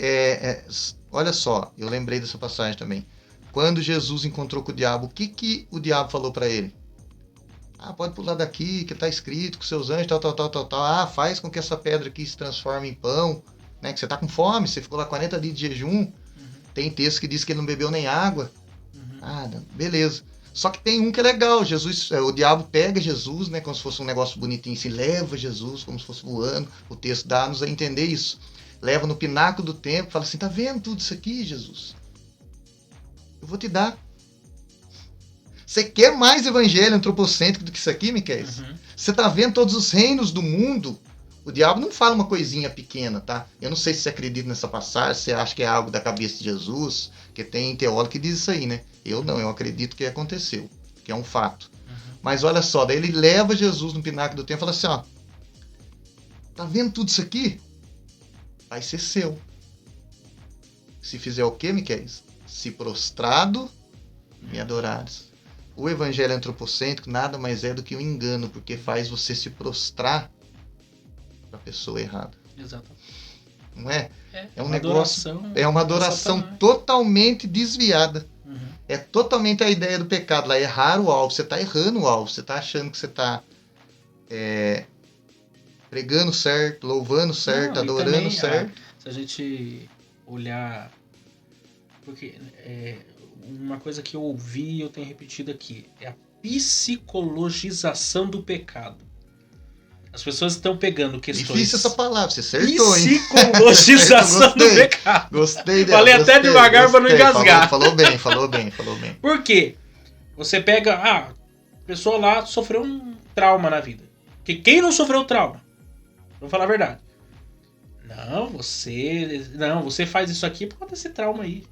olha só, eu lembrei dessa passagem também. Quando Jesus encontrou com o diabo, o que o diabo falou para ele? Pode pular daqui, que está escrito com seus anjos, tal. Faz com que essa pedra aqui se transforme em pão. Né? Que você está com fome, você ficou lá 40 dias de jejum. Tem texto que diz que ele não bebeu nem água. Beleza. Só que tem um que é legal. O diabo pega Jesus, né, como se fosse um negócio bonitinho, se leva Jesus como se fosse voando. O texto dá-nos a entender isso. Leva no pináculo do templo, fala assim, tá vendo tudo isso aqui, Jesus? Eu vou te dar. Você quer mais evangelho antropocêntrico do que isso aqui, Miqueias? Você tá vendo todos os reinos do mundo? O diabo não fala uma coisinha pequena, tá? Eu não sei se você acredita nessa passagem, se você acha que é algo da cabeça de Jesus, porque tem teólogo que diz isso aí, né? Eu não, eu acredito que aconteceu, que é um fato. Mas olha só, daí ele leva Jesus no pináculo do templo e fala assim, ó, tá vendo tudo isso aqui? Vai ser seu. Se fizer o quê, Miquel? Se prostrado, me adorares. O evangelho antropocêntrico nada mais é do que um engano, porque faz você se prostrar para a pessoa errada. Exato. Não é? É um uma negócio, adoração, é uma adoração totalmente desviada. É totalmente a ideia do pecado lá, errar o alvo. Você está errando o alvo, você está achando que você está pregando certo, louvando certo, adorando também, certo. Se a gente olhar, porque uma coisa que eu ouvi e eu tenho repetido aqui, é a psicologização do pecado. As pessoas estão pegando questões... Difícil essa palavra, você acertou, hein? Psicologização do pecado. Gostei dela. Falei até devagar para não engasgar. Falou bem. Por quê? Você pega... a pessoa lá sofreu um trauma na vida. Porque quem não sofreu trauma? Vamos falar a verdade. Não, você faz isso aqui por conta desse trauma aí.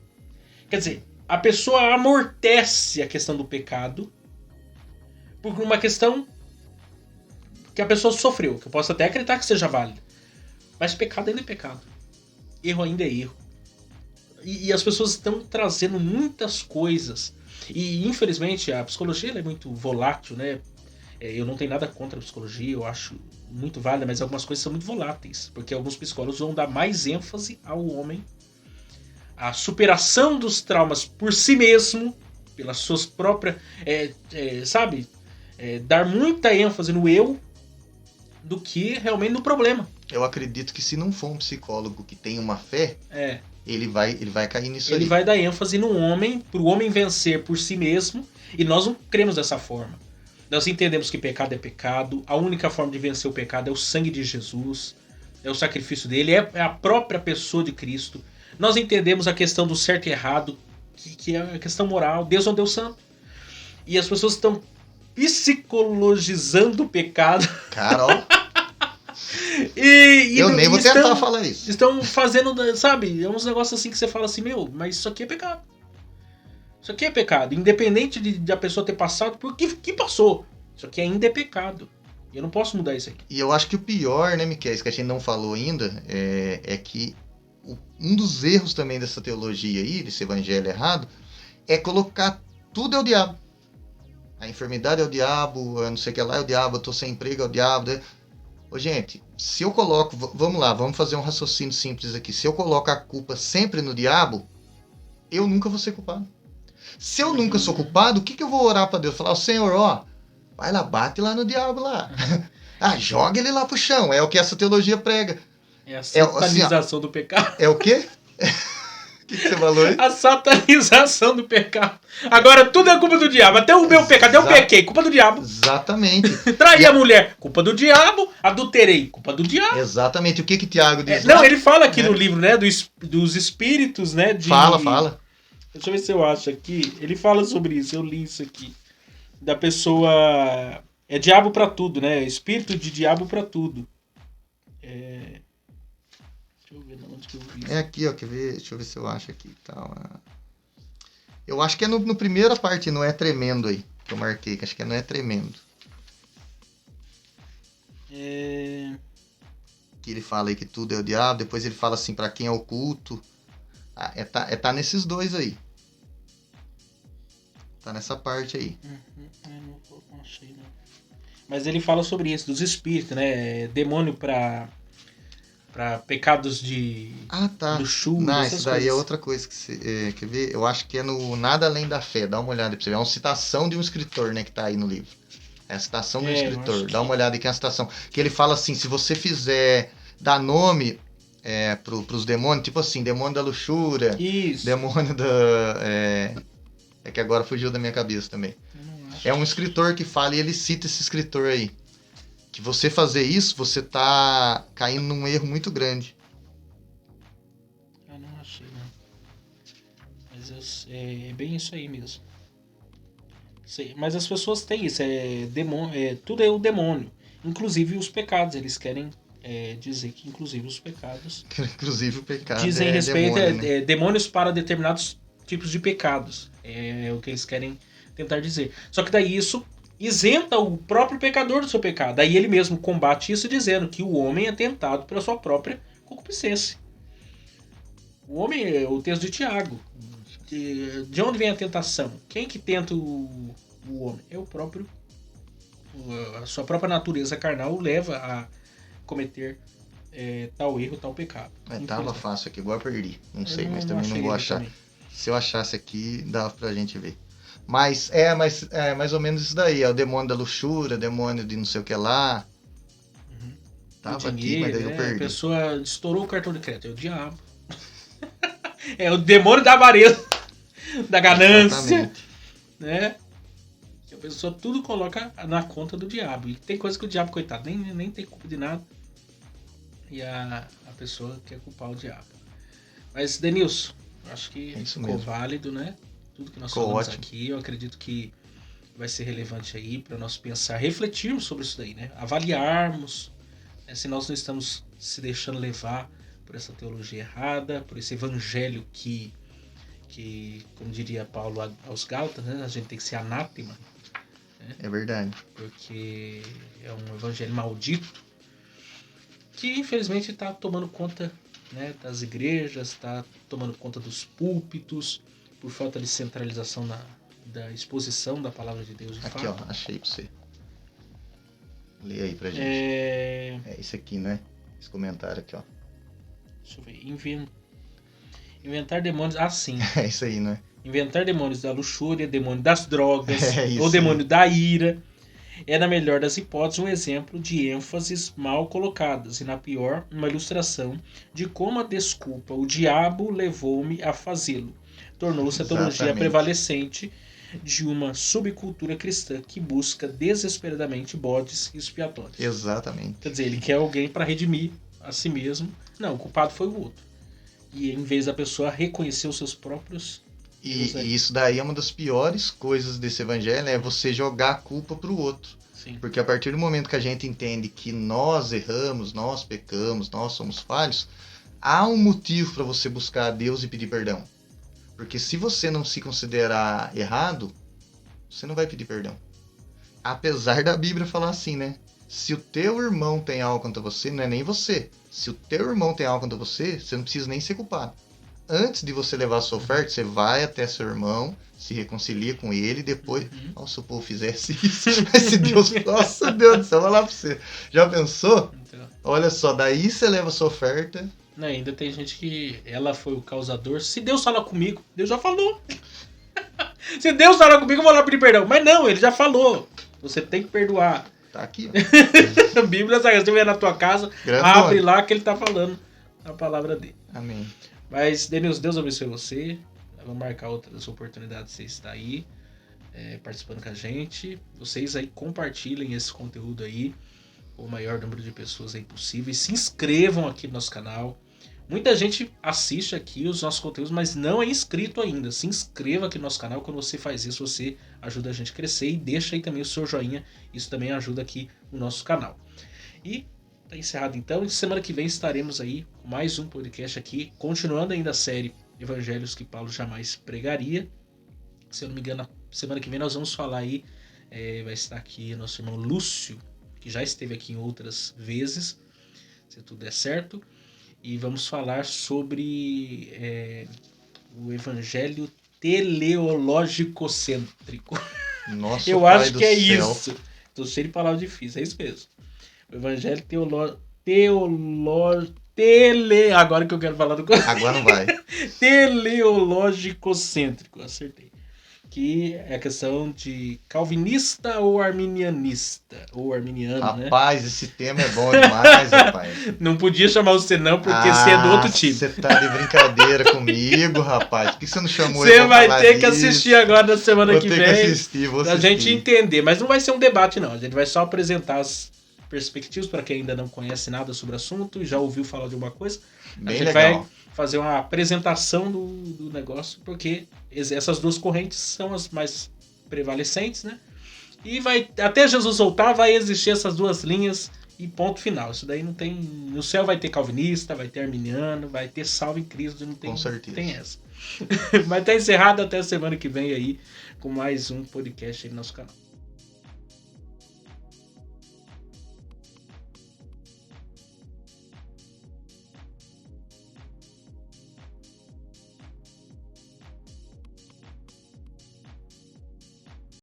Quer dizer, a pessoa amortece a questão do pecado por uma questão que a pessoa sofreu, que eu posso até acreditar que seja válida. Mas pecado ainda é pecado. Erro ainda é erro. E as pessoas estão trazendo muitas coisas. E infelizmente a psicologia é muito volátil, né? Eu não tenho nada contra a psicologia, eu acho muito válida, mas algumas coisas são muito voláteis. Porque alguns psicólogos vão dar mais ênfase ao homem, a superação dos traumas por si mesmo, pelas suas próprias... sabe? Dar muita ênfase no eu do que realmente no problema. Eu acredito que se não for um psicólogo que tem uma fé, ele vai cair nisso aí. Ele vai dar ênfase no homem, para o homem vencer por si mesmo, e nós não cremos dessa forma. Nós entendemos que pecado é pecado, a única forma de vencer o pecado é o sangue de Jesus, é o sacrifício dele, é a própria pessoa de Cristo. Nós entendemos a questão do certo e errado, que é a questão moral, Deus é um Deus santo. E as pessoas estão psicologizando o pecado. Cara, ó. eu nem vou tentar falar isso. Estão fazendo, sabe, uns negócios assim que você fala assim, mas isso aqui é pecado. Isso aqui é pecado. Independente de a pessoa ter passado por que passou. Isso aqui ainda é pecado. E eu não posso mudar isso aqui. E eu acho que o pior, né, Miquel, que a gente não falou ainda, é que um dos erros também dessa teologia aí, desse evangelho errado, é colocar tudo é o diabo. A enfermidade é o diabo, não sei o que lá é o diabo, eu tô sem emprego é o diabo. Ô, gente, se eu coloco... Vamos lá, vamos fazer um raciocínio simples aqui. Se eu coloco a culpa sempre no diabo, eu nunca vou ser culpado. Se eu nunca sou culpado, o que eu vou orar para Deus? Falar, Senhor, ó, vai lá, bate lá no diabo lá. Joga ele lá pro chão. É o que essa teologia prega. É a satanização do pecado. É o quê? O que você falou aí? A satanização do pecado. Agora tudo é culpa do diabo. Até o meu pecado. Eu pequei. Culpa do diabo. Exatamente. Traí a mulher. Culpa do diabo. Adulterei. Culpa do diabo. Exatamente. O que Tiago diz lá? Não, ele fala aqui no livro, né? Dos espíritos, né? Fala. Deixa eu ver se eu acho aqui. Ele fala sobre isso. Eu li isso aqui. Da pessoa... É diabo pra tudo, né? Espírito de diabo pra tudo. Deixa eu ver onde que eu vi isso. É aqui, ó. Quer ver? Deixa eu ver se eu acho aqui. Eu acho que é no primeira parte, não é tremendo aí. Que eu marquei, que acho que não é tremendo. Que ele fala aí que tudo é o diabo. Depois ele fala assim, pra quem é oculto. Tá nesses dois aí. Tá nessa parte aí. Não achei, não. Mas ele fala sobre isso, dos espíritos, né? Demônio pra pecados de luxúria. Não, isso daí é outra coisa que você quer ver? Eu acho que é no Nada Além da Fé. Dá uma olhada pra você ver. É uma citação de um escritor, né, que tá aí no livro. É a citação de um escritor. Dá uma olhada aqui na citação. Que ele fala assim, se você fizer dar nome pros demônios, tipo assim, demônio da luxúria. Isso. Demônio da... É que agora fugiu da minha cabeça também. É um escritor que fala e ele cita esse escritor aí. Que você fazer isso, você tá caindo num erro muito grande. Eu não achei, não. Mas é bem isso aí mesmo. Mas as pessoas têm isso. Tudo é o demônio. Inclusive os pecados. Eles querem dizer que, inclusive, os pecados... Inclusive o pecado dizem respeito demônio, né? demônios para determinados tipos de pecados. É o que eles querem tentar dizer. Só que daí isso isenta o próprio pecador do seu pecado. Daí ele mesmo combate isso dizendo que o homem é tentado pela sua própria concupiscência. O homem é o texto de Tiago. De onde vem a tentação? Quem que tenta o homem? É o próprio... A sua própria natureza carnal o leva a cometer tal erro, tal pecado. Tava fácil aqui, agora perdi. Não sei, mas também não achei vou ele achar. também. Se eu achasse aqui, dava pra gente ver. Mas é mais ou menos isso daí. É o demônio da luxúria, demônio de não sei o que lá. Tava dinheiro, aqui, mas daí eu perdi. A pessoa estourou o cartão de crédito. É o diabo. É o demônio da avareza, da ganância. Exatamente. Né? Que a pessoa tudo coloca na conta do diabo. E tem coisa que o diabo, coitado, nem tem culpa de nada. E a pessoa quer culpar o diabo. Mas, Denilson, acho que ficou válido, né? Tudo que nós falamos aqui, eu acredito que vai ser relevante aí para nós pensar, refletirmos sobre isso daí, né? Avaliarmos, né? Se nós não estamos se deixando levar por essa teologia errada, por esse evangelho que como diria Paulo aos Gálatas, né? A gente tem que ser anátema. Né? É verdade. Porque é um evangelho maldito que infelizmente está tomando conta, né, das igrejas, está tomando conta dos púlpitos, por falta de centralização da exposição da palavra de Deus. Aqui, ó, achei pra você. Lê aí pra gente. É esse aqui, né? Esse comentário aqui, ó. Deixa eu ver. Inventar demônios. Ah, sim. É isso aí, né? Inventar demônios da luxúria, demônio das drogas, ou demônio da ira. É, na melhor das hipóteses, um exemplo de ênfases mal colocadas e, na pior, uma ilustração de como a desculpa "o diabo levou-me a fazê-lo" tornou-se a teologia prevalecente de uma subcultura cristã que busca desesperadamente bodes expiatórios. Exatamente. Quer dizer, ele quer alguém para redimir a si mesmo. Não, o culpado foi o outro. E em vez da pessoa reconhecer os seus próprios... E isso daí é uma das piores coisas desse evangelho, é você jogar a culpa pro outro. Sim. Porque a partir do momento que a gente entende que nós erramos, nós pecamos, nós somos falhos, há um motivo para você buscar a Deus e pedir perdão. Porque se você não se considerar errado, você não vai pedir perdão. Apesar da Bíblia falar assim, né? Se o teu irmão tem algo contra você, não é nem você. Se o teu irmão tem algo contra você, você não precisa nem ser culpado. Antes de você levar a sua oferta, você vai até seu irmão, se reconcilia com ele, e depois... Nossa, se o povo fizesse isso, mas se Deus... Nossa, Deus do céu, vou lá pra você. Já pensou? Então... Olha só, daí você leva a sua oferta... Não, ainda tem gente que ela foi o causador. Se Deus fala comigo, Deus já falou. Se Deus fala comigo, eu vou lá pedir perdão. Mas não, ele já falou. Você tem que perdoar. Tá aqui, ó. A Bíblia, se você vier na tua casa, abre lá que ele tá falando a palavra dele. Amém. Mas, Denilson, Deus abençoe você. Vamos marcar outras oportunidades de você estar aí, participando com a gente. Vocês aí compartilhem esse conteúdo aí com o maior número de pessoas aí possível. E se inscrevam aqui no nosso canal. Muita gente assiste aqui os nossos conteúdos, mas não é inscrito ainda. Se inscreva aqui no nosso canal. Quando você faz isso, você ajuda a gente a crescer. E deixa aí também o seu joinha. Isso também ajuda aqui no nosso canal. E tá encerrado então. E semana que vem estaremos aí com mais um podcast aqui. Continuando ainda a série Evangelhos que Paulo jamais pregaria. Se eu não me engano, semana que vem nós vamos falar aí. Vai estar aqui nosso irmão Lúcio, que já esteve aqui em outras vezes, se tudo der certo. E vamos falar sobre o evangelho teleológico-cêntrico. Nossa, eu acho que é céu. Isso. Tô cheio de palavras difíceis, é isso mesmo. O evangelho agora que eu quero falar do... Agora não vai. Teleológico-cêntrico, acertei. Que é a questão de calvinista ou arminianista, ou arminiano, rapaz, né? Esse tema é bom demais, rapaz. Não podia chamar você não, porque você é do outro time. Você tá de brincadeira comigo, rapaz. Por que você não chamou eu? Você vai ter que assistir agora na semana que vem. Vou ter que assistir, pra gente entender. Mas não vai ser um debate, não. A gente vai só apresentar as perspectivas para quem ainda não conhece nada sobre o assunto e já ouviu falar de alguma coisa. Bem a gente legal. Vai fazer uma apresentação do negócio, porque essas duas correntes são as mais prevalecentes, né? E vai, até Jesus voltar, vai existir essas duas linhas e ponto final. Isso daí não tem... No céu vai ter calvinista, vai ter arminiano, vai ter salvo em Cristo, não tem, Com certeza. tem essa. Mas tá encerrado, até a semana que vem aí com mais um podcast aí no nosso canal.